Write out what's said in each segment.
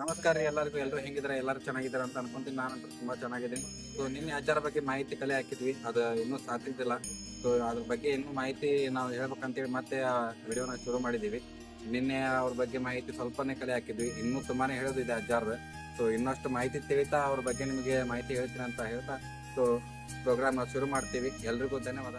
ನಮಸ್ಕಾರ ರೀ ಎಲ್ಲರಿಗೂ. ಎಲ್ಲರೂ ಹೆಂಗಿದ್ರೆ ಎಲ್ಲರೂ ಚೆನ್ನಾಗಿದ್ದಾರೆ ಅಂತ ಅನ್ಕೊಂತೀನಿ. ನಾನಂತೂ ತುಂಬಾ ಚೆನ್ನಾಗಿದ್ದೀನಿ. ಸೊ ನಿನ್ನೆ ಆಚಾರ ಬಗ್ಗೆ ಮಾಹಿತಿ ಕಲೆ ಹಾಕಿದ್ವಿ, ಅದು ಇನ್ನೂ ಸಾಧಿಸಿಲ್ಲ. ಸೊ ಅದ್ರ ಬಗ್ಗೆ ಇನ್ನೂ ಮಾಹಿತಿ ನಾವು ಹೇಳ್ಬೇಕಂತೇಳಿ ಮತ್ತೆ ಆ ವಿಡಿಯೋನ ಶುರು ಮಾಡಿದ್ದೀವಿ. ನಿನ್ನೆ ಅವ್ರ ಬಗ್ಗೆ ಮಾಹಿತಿ ಸ್ವಲ್ಪನೇ ಕಲೆ ಹಾಕಿದ್ವಿ, ಇನ್ನೂ ತುಂಬಾನೇ ಹೇಳೋದಿದೆ ಅಜ್ಜಾರ್ದು. ಸೊ ಇನ್ನಷ್ಟು ಮಾಹಿತಿ ತಿಳಿತಾ ಅವ್ರ ಬಗ್ಗೆ ನಿಮಗೆ ಮಾಹಿತಿ ಹೇಳ್ತೀನಿ ಅಂತ ಹೇಳ್ತಾ ಸೊ ಪ್ರೋಗ್ರಾಮ್ ಶುರು ಮಾಡ್ತೀವಿ. ಎಲ್ರಿಗೂ ಧನ್ಯವಾದ.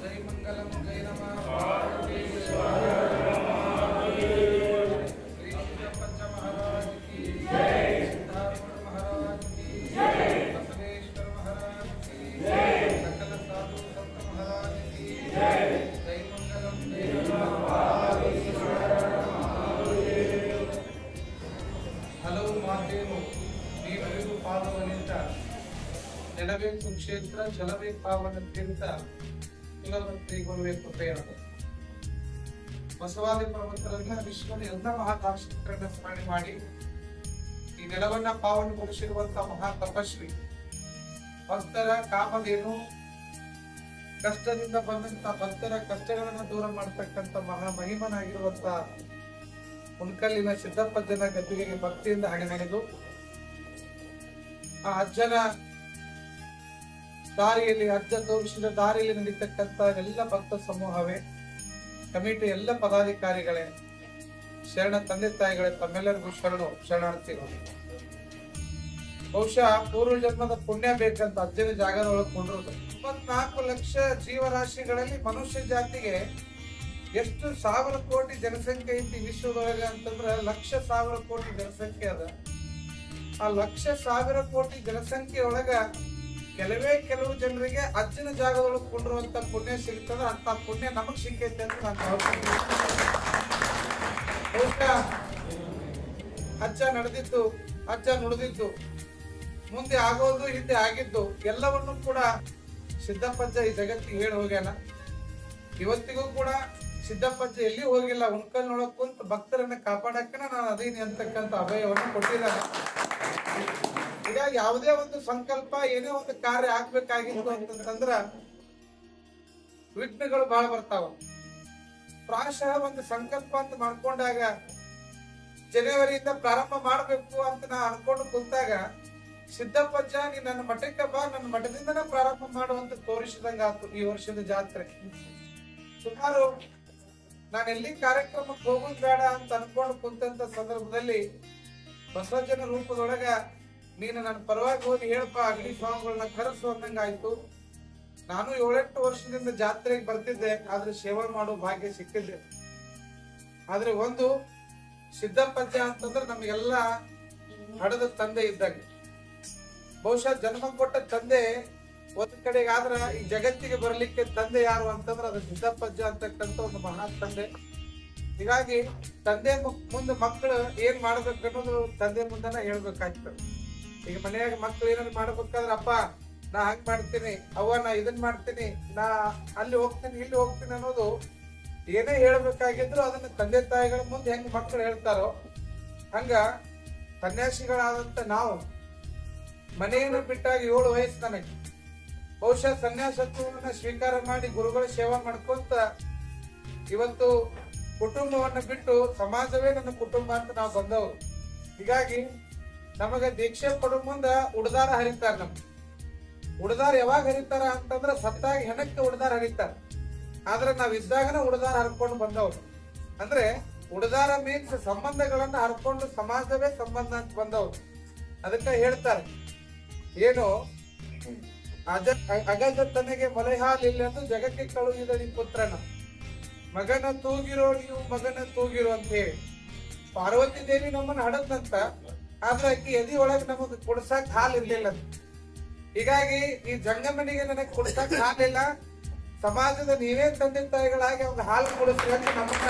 जय मंगलम जय नमः पंच महाराज की जय, सिद्धार्थ महाराज की जय, बसवेश्वर महाराज की जय, सकल साधु संत महाराज की जय, जय मंगलम जय नमः। ಹಲವು ಮಾತೇನು ನೀವೆಲ್ಲರೂ ಪಾದವನಿಂದ ನೆನಬೇಕು ಕ್ಷೇತ್ರ ಜಲವೇ ಪಾವನಕ್ಕಿಂತ ಕುಲವಂತಿ ಗುರುವೇ ಕೃಪೆಯಾದ ಬಸವಾದಿ ಪರ್ವತರನ್ನ ವಿಶ್ವದ ಎಲ್ಲ ಮಹಾದಾರ್ಶನಿಕರನ್ನ ಸ್ಮರಣೆ ಮಾಡಿ ಈ ನೆಲವನ್ನ ಪಾವನಗೊಳಿಸಿರುವಂತಹ ಮಹಾ ತಪಸ್ವಿ, ಭಕ್ತರ ಕಾಮಧೇನು, ಕಷ್ಟದಿಂದ ಬಂದಂತ ಭಕ್ತರ ಕಷ್ಟಗಳನ್ನ ದೂರ ಮಾಡತಕ್ಕಂತ ಮಹಾ ಮಹಿಮನಾಗಿರುವಂತ ಮುನ್ಕಲ್ಲಿನ ಸಿದ್ದಪ್ಪಜ್ಜನ ಗದ್ದುಗೆಗೆ ಭಕ್ತಿಯಿಂದ ಹಣೆಮಣಿದು ಆ ಅಜ್ಜನ ದಾರಿಯಲ್ಲಿ, ಅಜ್ಜ ತೋರಿಸಿದ ದಾರಿಯಲ್ಲಿ ನಡೀತಕ್ಕಂತ ಎಲ್ಲ ಭಕ್ತ ಸಮೂಹವೇ, ಕಮಿಟಿ ಎಲ್ಲ ಪದಾಧಿಕಾರಿಗಳೇ, ಶರಣ ತಂದೆ ತಾಯಿಗಳೇ, ತಮ್ಮೆಲ್ಲರಿಗೂ ಶರಣಾರ್ಥಿಗಳು. ಬಹುಶಃ ಪೂರ್ವ ಜನ್ಮದ ಪುಣ್ಯ ಬೇಕಂತ ಅಜ್ಜನ ಜಾಗದೊಳಗೆ ಕೊಂಡಿರೋದು. 24 ಲಕ್ಷ ಜೀವರಾಶಿಗಳಲ್ಲಿ ಮನುಷ್ಯ ಜಾತಿಗೆ ಎಷ್ಟು ಸಾವಿರ ಕೋಟಿ ಜನಸಂಖ್ಯೆ ಐತಿ ವಿಶ್ವದೊಳಗೆ ಅಂತಂದ್ರೆ ಲಕ್ಷ ಸಾವಿರ ಕೋಟಿ ಜನಸಂಖ್ಯೆ ಅದ. ಆ ಲಕ್ಷ ಸಾವಿರ ಕೋಟಿ ಜನಸಂಖ್ಯೆ ಒಳಗ ಕೆಲವು ಜನರಿಗೆ ಅಜ್ಜನ ಜಾಗದೊಳಗೆ ಕೊಂಡಿರುವಂತ ಪುಣ್ಯ ಸಿಗ್ತದ. ಅಂತ ಪುಣ್ಯ ನಮಗ್ ಸಿಕ್ಕೈತೆ ಅಂತ ನಾನು ಭಾವಿಸ್ತೀನಿ. ಬಹುಶಃ ಅಜ್ಜ ನಡೆದಿದ್ದು, ಅಜ್ಜ ನುಡಿದಿದ್ದು, ಮುಂದೆ ಆಗೋದು, ಹಿಂದೆ ಆಗಿದ್ದು ಎಲ್ಲವನ್ನು ಕೂಡ ಸಿದ್ದಪ್ಪಜ್ಜ ಈ ಜಗತ್ತಿಗೆ ಹೇಳಿ ಹೋಗ್ಯಾನ. ಇವತ್ತಿಗೂ ಕೂಡ ಸಿದ್ದಪ್ಪಜ್ಜ ಎಲ್ಲಿ ಹೋಗಿಲ್ಲ, ಉಣ್ಕಲ್ನೊಳಗ್ ಕುಂತ ಭಕ್ತರನ್ನ ಕಾಪಾಡಕ್ಕೆ ನಾನು ಅದೀನಿ ಅಂತಕ್ಕಂಥ ಅಭಯವನ್ನು ಕೊಟ್ಟಿದ್ದಾನೆ. ಈಗ ಯಾವುದೇ ಒಂದು ಸಂಕಲ್ಪ, ಏನೇ ಒಂದು ಕಾರ್ಯ ಆಗ್ಬೇಕಾಗಿತ್ತು ಅಂತಂದ್ರ ವಿಘ್ನಗಳು ಬಹಳ ಬರ್ತಾವ. ಪ್ರಾಯಶಃ ಒಂದು ಸಂಕಲ್ಪ ಅಂತ ಮಾಡ್ಕೊಂಡಾಗ ಜನವರಿಯಿಂದ ಪ್ರಾರಂಭ ಮಾಡ್ಬೇಕು ಅಂತ ನಾ ಅನ್ಕೊಂಡು ಕುಂತಾಗ ಸಿದ್ದಪ್ಪಜ್ಜ ನೀ ನನ್ನ ಮಠಕ್ಕೆ ಬಾ, ನನ್ನ ಮಠದಿಂದನೇ ಪ್ರಾರಂಭ ಮಾಡುವಂತ ತೋರಿಸಿದಂಗ ಆತು. ಈ ವರ್ಷದ ಜಾತ್ರೆ ಸುಮಾರು ನಾನು ಎಲ್ಲಿ ಕಾರ್ಯಕ್ರಮಕ್ಕೆ ಹೋಗೋದು ಬೇಡ ಅಂತ ಅನ್ಕೊಂಡು ಕುಂತ ಸಂದರ್ಭದಲ್ಲಿ ಬಸವಜ್ಜನ ರೂಪದೊಳಗ ನೀನು ನನ್ನ ಪರವಾಗಿ ಹೋಗಿ ಹೇಳಪ್ಪ, ಅಗ್ನಿ ಸ್ವಾಮಿಗಳನ್ನ ಕರೆಸು ಅಂದಂಗ ಆಯ್ತು. ನಾನು 7-8 ವರ್ಷದಿಂದ ಜಾತ್ರೆಗೆ ಬರ್ತಿದ್ದೆ, ಆದ್ರೆ ಸೇವೆ ಮಾಡೋ ಭಾಗ್ಯ ಸಿಕ್ಕಿದ್ದೆ. ಆದ್ರೆ ಒಂದು ಸಿದ್ದಪ್ಪಜ್ಜ ಅಂತಂದ್ರೆ ನಮಗೆಲ್ಲ ಹಡದ ತಂದೆ ಇದ್ದಾಗ. ಬಹುಶಃ ಜನ್ಮ ಕೊಟ್ಟ ತಂದೆ ಒಂದ್ ಕಡೆಗೆ ಆದ್ರ ಈ ಜಗತ್ತಿಗೆ ಬರ್ಲಿಕ್ಕೆ ತಂದೆ ಯಾರು ಅಂತಂದ್ರೆ ಅದು ಸಿದ್ದಪ್ಪಜ್ಜ ಅಂತಕ್ಕಂಥ ಒಂದು ಮಹಾ ತಂದೆ. ಹೀಗಾಗಿ ತಂದೆ ಮುಂದೆ ಮಕ್ಕಳು ಏನ್ ಮಾಡ್ಬೇಕು ಅನ್ನೋದು ತಂದೆ ಮುಂದೆನ ಹೇಳ್ಬೇಕಾಗ್ತದೆ. ಈಗ ಮನೆಯಾಗ ಮಕ್ಕಳು ಏನಾದ್ರು ಮಾಡ್ಬೇಕಾದ್ರೆ, ಅಪ್ಪ ನಾ ಹಂಗ್ ಮಾಡ್ತೀನಿ, ಅವ್ವ ನಾ ಇದನ್ ಮಾಡ್ತೀನಿ, ನಾ ಅಲ್ಲಿ ಹೋಗ್ತೀನಿ, ಇಲ್ಲಿ ಹೋಗ್ತೀನಿ ಅನ್ನೋದು ಏನೇ ಹೇಳ್ಬೇಕಾಗಿದ್ರು ಅದನ್ನ ತಂದೆ ತಾಯಿಗಳ ಮುಂದೆ ಹೆಂಗ್ ಮಕ್ಕಳು ಹೇಳ್ತಾರೋ ಹಂಗ ಸನ್ಯಾಸಿಗಳಾದಂತ ನಾವು ಮನೆಯನ್ನು ಬಿಟ್ಟಾಗ 7 ವಯಸ್ಸು ನನಗೆ. ಬಹುಶಃ ಸನ್ಯಾಸತ್ವವನ್ನ ಸ್ವೀಕಾರ ಮಾಡಿ ಗುರುಗಳ ಸೇವಾ ಮಾಡ್ಕೊಂತ ಇವತ್ತು ಕುಟುಂಬವನ್ನ ಬಿಟ್ಟು ಸಮಾಜವೇ ನನ್ನ ಕುಟುಂಬ ಅಂತ ನಾವು ಬಂದವರು. ಹೀಗಾಗಿ ನಮಗ ದೀಕ್ಷೆ ಕೊಡೋ ಮುಂದ ಉಡ್ದಾರ ಹರಿತಾರ. ಉಡ್ದಾರ ಯಾವಾಗ ಹರಿತಾರ ಅಂತಂದ್ರ ಸತ್ತಾಗ ಹೆಣಕ್ಕೆ ಉಡ್ದಾರ ಹರಿತಾರ. ಆದ್ರೆ ನಾವ್ ಇದ್ದಾಗನ ಉಡ್ದಾರ ಹರ್ಕೊಂಡು ಬಂದವ್ರು. ಅಂದ್ರೆ ಉಡ್ದಾರ ಮೀನ್ಸ್ ಸಂಬಂಧಗಳನ್ನ ಹರ್ಕೊಂಡು ಸಮಾಜವೇ ಸಂಬಂಧ ಅಂತ ಬಂದವ್ರು. ಅದಕ್ಕೆ ಹೇಳ್ತಾರೆ ಏನು, ಅಗಜ ತನಗೆ ಮಲೆ ಹಾಲಿല്ലെಂದು ಜಗಕ್ಕೆ ಕಳುಹಿದಡಿ ಪುತ್ರನ, ಮಗನ ತೂಗಿರೋ ನೀವು ಮಗನ ತೂಗಿರೋ ಅಂತ ಹೇಳಿ. ಪಾರ್ವತಿ ದೇವಿ ನಮ್ಮನ್ನ ಹಡದ್ನಂತ, ಆದ್ರೆ ಆಕಿ ಎದಿ ಒಳಗ್ ನಮಗ್ ಕುಡ್ಸಾಕ್ ಹಾಲ್ ಇರ್ಲಿಲ್ಲ. ಹೀಗಾಗಿ ಈ ಜಂಗಮನಿಗೆ ನನಗೆ ಕುಡ್ಸಾಕ್ ಹಾಲಿಲ್ಲ, ಸಮಾಜದ ನೀವೇ ತಂದೆ ತಾಯಿಗಳಾಗಿ ಅವ್ನ ಹಾಲು ಕುಡಿಸ್ರಿ ಅಂತ ನಮ್ಮನ್ನ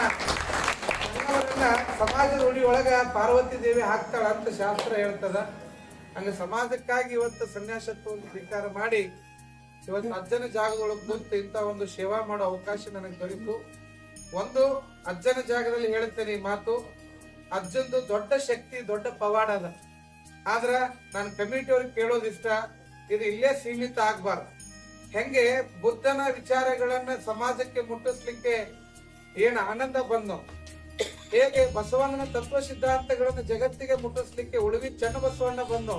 ಸಮಾಜದ ರೂಢಿ ಒಳಗ ಪಾರ್ವತಿ ದೇವಿ ಹಾಕ್ತಾಳ ಅಂತ ಶಾಸ್ತ್ರ ಹೇಳ್ತದ. ಹಂಗ ಸಮಾಜಕ್ಕಾಗಿ ಇವತ್ತು ಸನ್ಯಾಸತ್ವವನ್ನು ಸ್ವೀಕಾರ ಮಾಡಿ ಇವತ್ತು ಅಜ್ಜನ ಜಾಗದೊಳಗೆ ಕುಂತು ಇಂತ ಒಂದು ಸೇವಾ ಮಾಡೋ ಅವಕಾಶ ನನಗೆ ದೊರೀತು. ಒಂದು ಅಜ್ಜನ ಜಾಗದಲ್ಲಿ ಹೇಳ್ತೇನೆ ಈ ಮಾತು, ಅಜ್ಜಂದು ದೊಡ್ಡ ಶಕ್ತಿ ದೊಡ್ಡ ಪವಾಡ ಅದ. ಆದ್ರ ನಾನು ಕಮಿಟಿ ಅವ್ರಿಗೆ ಕೇಳೋದಿಷ್ಟ, ಇದು ಇಲ್ಲೇ ಸೀಮಿತ ಆಗ್ಬಾರ್ದು. ಹೆಂಗೆ ಬುದ್ಧನ ವಿಚಾರಗಳನ್ನ ಸಮಾಜಕ್ಕೆ ಮುಟ್ಟಿಸ್ಲಿಕ್ಕೆ ಏನ್ ಆನಂದ ಬಂದು, ಹೇಗೆ ಬಸವಣ್ಣನ ತತ್ವ ಸಿದ್ಧಾಂತಗಳನ್ನು ಜಗತ್ತಿಗೆ ಮುಟ್ಟಿಸ್ಲಿಕ್ಕೆ ಉಳುವಿ ಚನ್ನಬಸವಣ್ಣ ಬಂದು,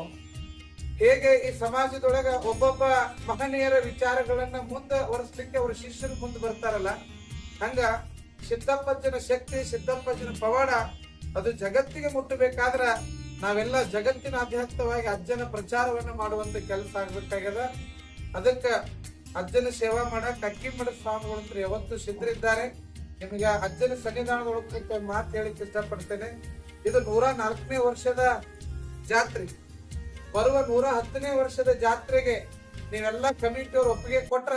ಹೇಗೆ ಈ ಸಮಾಜದೊಳಗ ಒಬ್ಬೊಬ್ಬ ಮಹನೀಯರ ವಿಚಾರಗಳನ್ನ ಮುಂದುವರಿಸ್ಲಿಕ್ಕೆ ಅವ್ರ ಶಿಷ್ಯರು ಮುಂದೆ ಬರ್ತಾರಲ್ಲ, ಹಂಗ ಸಿದ್ದಪ್ಪಜ್ಜನ ಶಕ್ತಿ ಸಿದ್ದಪ್ಪಜ್ಜನ ಪವಾಡ ಅದು ಜಗತ್ತಿಗೆ ಮುಟ್ಟಬೇಕಾದ್ರ ನಾವೆಲ್ಲ ಜಗತ್ತಿನ ಆಧ್ಯಾತ್ಮವಾಗಿ ಅಜ್ಜನ ಪ್ರಚಾರವನ್ನ ಮಾಡುವಂತ ಕೆಲಸ ಆಗ್ಬೇಕಾಗ್ಯದ. ಅದಕ್ಕ ಅಜ್ಜನ ಸೇವಾ ಮಾಡಕ್ ಅಕ್ಕಿಮಠ ಸ್ವಾಮಿಗಳು ಯಾವತ್ತು ಸಿದ್ಧರಿದ್ದಾರೆ. ನಿಮಗೆ ಅಜ್ಜನ ಸನ್ನಿಧಾನದೊಳಗೆ ಮಾತು ಹೇಳಿಕ್ ಇಷ್ಟಪಡ್ತೇನೆ. ಇದು 104ನೇ ವರ್ಷದ ಜಾತ್ರೆ. ಬರುವ 110ನೇ ವರ್ಷದ ಜಾತ್ರೆಗೆ ನೀವೆಲ್ಲ ಕಮಿಟಿಯವರು ಒಪ್ಪಿಗೆ ಕೊಟ್ರ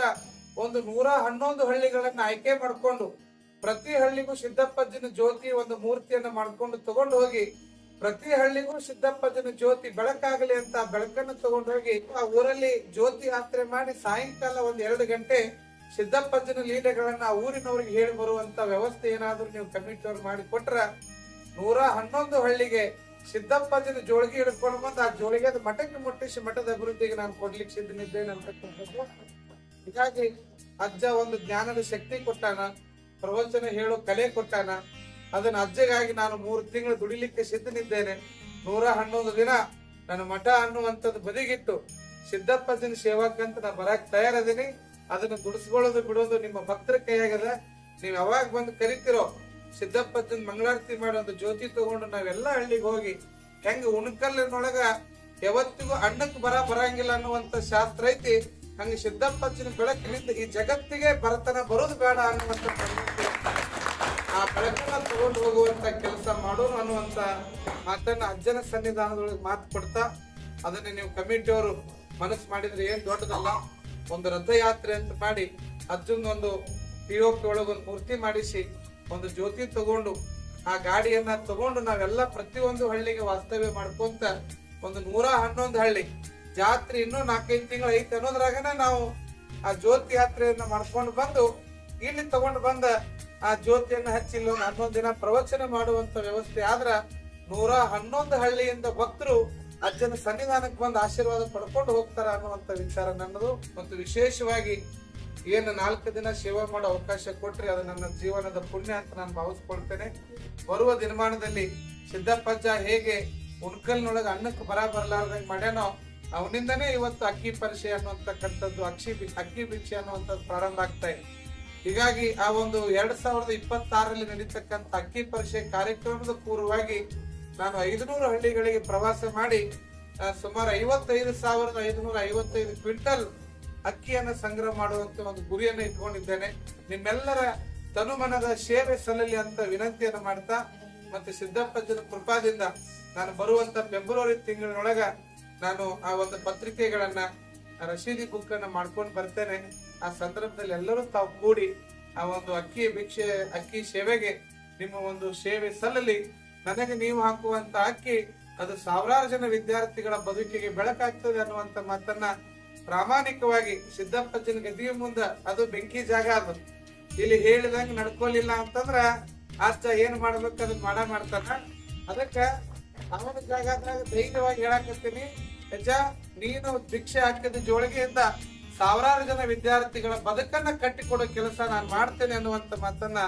ಒಂದು 111 ಹಳ್ಳಿಗಳನ್ನ ಆಯ್ಕೆ ಮಾಡ್ಕೊಂಡು ಪ್ರತಿ ಹಳ್ಳಿಗೂ ಸಿದ್ದಪ್ಪಜ್ಜನ ಜ್ಯೋತಿ ಒಂದು ಮೂರ್ತಿಯನ್ನ ಮಾಡ್ಕೊಂಡು ತಗೊಂಡು ಹೋಗಿ ಪ್ರತಿ ಹಳ್ಳಿಗೂ ಸಿದ್ದಪ್ಪಜ್ಜನ ಜ್ಯೋತಿ ಬೆಳಕಾಗಲಿ ಅಂತ ಬೆಳಕನ್ನು ತಗೊಂಡು ಹೋಗಿ ಆ ಊರಲ್ಲಿ ಜ್ಯೋತಿ ಯಾತ್ರೆ ಮಾಡಿ ಸಾಯಂಕಾಲ 1-2 ಗಂಟೆ ಸಿದ್ದಪ್ಪಜ್ಜನ ಲೀಲೆಗಳನ್ನ ಆ ಊರಿನವ್ರಿಗೆ ಹೇಳಿ ಬರುವಂತ ವ್ಯವಸ್ಥೆ ಏನಾದ್ರು ನೀವು ಕಮಿಟಿಯವ್ರು ಮಾಡಿ ಕೊಟ್ರ 111 ಹಳ್ಳಿಗೆ ಸಿದ್ದಪ್ಪಜ್ಜನ ಜೋಳಿಗೆ ಹಿಡ್ಕೊಂಡು ಬಂದು ಆ ಜೋಳಿಗೆ ಮಠಕ್ಕೆ ಮುಟ್ಟಿಸಿ ಮಠದ ಅಭಿವೃದ್ಧಿಗೆ ನಾನು ಕೊಡ್ಲಿಕ್ಕೆ ಸಿದ್ಧನಿದ್ದೇನೆ ಅಂತಕ್ಕಂಥದ್ದು. ಹೀಗಾಗಿ ಅಜ್ಜ ಒಂದು ಜ್ಞಾನದ ಶಕ್ತಿ ಕೊಟ್ಟಾನ, ಪ್ರವಚನ ಹೇಳೋ ಕಲೆ ಕೊಟ್ಟಾನ. ಅದನ್ನ ಅಜ್ಜಗಾಗಿ ನಾನು 3 ತಿಂಗಳು ದುಡಿಲಿಕ್ಕೆ ಸಿದ್ಧನಿದ್ದೇನೆ. 111 ದಿನ ನನ್ನ ಮಠ ಅನ್ನುವಂಥದ್ದು ಬದಿಗಿಟ್ಟು ಸಿದ್ದಪ್ಪಜ್ಜನ ಸೇವಾಕ್ಕಂತ ನಾ ಬರಕ್ ತಯಾರದೀನಿ. ಅದನ್ನ ದುಡಿಸ್ಕೊಳ್ಳೋದು ಬಿಡೋದು ನಿಮ್ಮ ಭಕ್ತರ ಕೈಯಾಗದ. ನೀವ್ ಯಾವಾಗ ಬಂದು ಕರಿತಿರೋ ಸಿದ್ದಪ್ಪಜ್ಜನ ಮಂಗಳಾರತಿ ಮಾಡಿ ಒಂದು ಜ್ಯೋತಿ ತಗೊಂಡು ನಾವೆಲ್ಲ ಹಳ್ಳಿಗೆ ಹೋಗಿ ಹೆಂಗ ಉಣಕಲ್ಲಿನೊಳಗ ಯಾವತ್ತಿಗೂ ಅಣ್ಣಕ್ ಬರಂಗಿಲ್ಲ ಅನ್ನುವಂತ ಶಾಸ್ತ್ರ ಐತಿ, ಹಂಗ ಸಿದ್ದಪ್ಪಜ್ಜನ ಬೆಳಕಿನಿಂದ ಈ ಜಗತ್ತಿಗೆ ಬರತನ ಬರೋದು ಬೇಡ ಅನ್ನುವಂತ ಆ ಬೆಳಕನ್ನ ತಗೊಂಡು ಹೋಗುವಂತ ಕೆಲಸ ಮಾಡೋಣ ಅನ್ನುವಂತ ಮಾತನ್ನ ಅಜ್ಜನ ಸನ್ನಿಧಾನದೊಳಗೆ ಮಾತು ಕೊಡ್ತಾ, ಅದನ್ನ ನೀವು ಕಮಿಟಿಯವರು ಮನಸ್ಸು ಮಾಡಿದ್ರೆ ಏನ್ ದೊಡ್ಡದಲ್ಲ. ಒಂದು ರಥಯಾತ್ರೆ ಅಂತ ಮಾಡಿ ಅಜ್ಜನ ಒಂದು POP ಒಳಗೊಂದು ಮೂರ್ತಿ ಮಾಡಿಸಿ ಒಂದು ಜ್ಯೋತಿ ತಗೊಂಡು ಆ ಗಾಡಿಯನ್ನ ತಗೊಂಡು ನಾವೆಲ್ಲ ಪ್ರತಿಯೊಂದು ಹಳ್ಳಿಗೆ ವಾಸ್ತವ್ಯ ಮಾಡ್ಕೊಂತ ಒಂದು 111 ಹಳ್ಳಿ ಜಾತ್ರೆ ಇನ್ನೂ 4-5 ತಿಂಗಳು ಐತೆ ಅನ್ನೋದ್ರಾಗನ ನಾವು ಆ ಜ್ಯೋತಿ ಯಾತ್ರೆಯನ್ನ ಮಾಡ್ಕೊಂಡು ಬಂದು ಇಲ್ಲಿ ತಗೊಂಡು ಬಂದ ಆ ಜ್ಯೋತಿಯನ್ನ ಹಚ್ಚಿಲ್ಲ 11 ದಿನ ಪ್ರವಚನ ಮಾಡುವಂತ ವ್ಯವಸ್ಥೆ ಆದ್ರ 111 ಹಳ್ಳಿಯಿಂದ ಭಕ್ತರು ಅಜ್ಜನ ಸನ್ನಿಧಾನಕ್ಕೆ ಬಂದು ಆಶೀರ್ವಾದ ಪಡ್ಕೊಂಡು ಹೋಗ್ತಾರ ಅನ್ನುವಂತ ವಿಚಾರ ನನ್ನದು. ಮತ್ತು ವಿಶೇಷವಾಗಿ ಏನು 4 ದಿನ ಸೇವೆ ಮಾಡೋ ಅವಕಾಶ ಕೊಟ್ರಿ ಅದು ನನ್ನ ಜೀವನದ ಪುಣ್ಯ ಅಂತ ನಾನು ಭಾವಿಸ್ಕೊಳ್ತೇನೆ. ಬರುವ ದಿನಮಾನದಲ್ಲಿ ಸಿದ್ದಪ್ಪಜ್ಜ ಹೇಗೆ ಉಣ್ಕಲ್ನೊಳಗೆ ಅನ್ನಕ್ಕೆ ಬರಲಾರ್ದಂಗೆ ಮಾಡ್ಯಾನೋ ಅವನಿಂದನೇ ಇವತ್ತು ಅಕ್ಕಿ ಪರಿಷೆ ಅನ್ನುವಂತಕ್ಕಂಥದ್ದು ಅಕ್ಕಿ ಭಿಕ್ಷೆ ಅನ್ನುವಂಥದ್ದು ಪ್ರಾರಂಭ ಆಗ್ತಾ ಇದೆ. ಹೀಗಾಗಿ ಆ ಒಂದು 2026ರಲ್ಲಿ ನಡೀತಕ್ಕಂಥ ಅಕ್ಕಿ ಪರಿಷೆ ಕಾರ್ಯಕ್ರಮದ ಪೂರ್ವವಾಗಿ ನಾನು 500 ಹಳ್ಳಿಗಳಿಗೆ ಪ್ರವಾಸ ಮಾಡಿ ಸುಮಾರು 55,555 ಕ್ವಿಂಟಲ್ ಅಕ್ಕಿಯನ್ನು ಸಂಗ್ರಹ ಮಾಡುವಂತ ಒಂದು ಗುರಿಯನ್ನು ಇಟ್ಕೊಂಡಿದ್ದೇನೆ. ನಿಮ್ಮೆಲ್ಲರ ತನುಮನದ ಸೇವೆ ಸಲ್ಲಲಿ ಅಂತ ವಿನಂತಿಯನ್ನು ಮಾಡ್ತಾ, ಮತ್ತೆ ಸಿದ್ದಪ್ಪಜ್ಜನ ಕೃಪಾದಿಂದ ನಾನು ಬರುವಂತ ಫೆಬ್ರವರಿ ತಿಂಗಳೊಳಗ ನಾನು ಆ ಒಂದು ಪತ್ರಿಕೆಗಳನ್ನ ರಶೀದಿ ಬುಕ್ ಅನ್ನ ಮಾಡ್ಕೊಂಡು ಬರ್ತೇನೆ. ಆ ಸಂದರ್ಭದಲ್ಲಿ ಎಲ್ಲರೂ ತಾವು ಕೂಡಿ ಆ ಒಂದು ಅಕ್ಕಿ ಸೇವೆಗೆ ನಿಮ್ಮ ಒಂದು ಸೇವೆ ಸಲ್ಲಲಿ. ನನಗೆ ನೀವು ಹಾಕುವಂತ ಅಕ್ಕಿ ಅದು ಸಾವಿರಾರು ಜನ ವಿದ್ಯಾರ್ಥಿಗಳ ಬದುಕಿಗೆ ಬೆಳಕಾಗ್ತದೆ ಅನ್ನುವಂತ ಮಾತನ್ನ ಪ್ರಾಮಾಣಿಕವಾಗಿ ಸಿದ್ದಪ್ಪಜ್ಜನ ಗದಿಯ ಮುಂದ ಅದು ಬೆಂಕಿ ಜಾಗ ಅದು ಇಲ್ಲಿ ಹೇಳಿದಂಗ ನಡ್ಕೊಲಿಲ್ಲ ಅಂತಂದ್ರ ಅಜ್ಜ ಏನ್ ಮಾಡ್ಬೇಕು ಅದನ್ನ ಮಾಡ್ತಾನ. ಅದಕ್ಕ ಅವನ ಜಾಗದಾಗ ಧೈರ್ಯವಾಗಿ ಹೇಳಾಕತ್ತೀನಿ, ಅಜ್ಜ ನೀನು ಭಿಕ್ಷೆ ಹಾಕಿದ ಜೋಳಿಗೆಯಿಂದ ಸಾವಿರಾರು ಜನ ವಿದ್ಯಾರ್ಥಿಗಳ ಬದುಕನ್ನ ಕಟ್ಟಿಕೊಡೋ ಕೆಲಸ ನಾನು ಮಾಡ್ತೇನೆ ಅನ್ನುವಂತ ಮಾತನ್ನ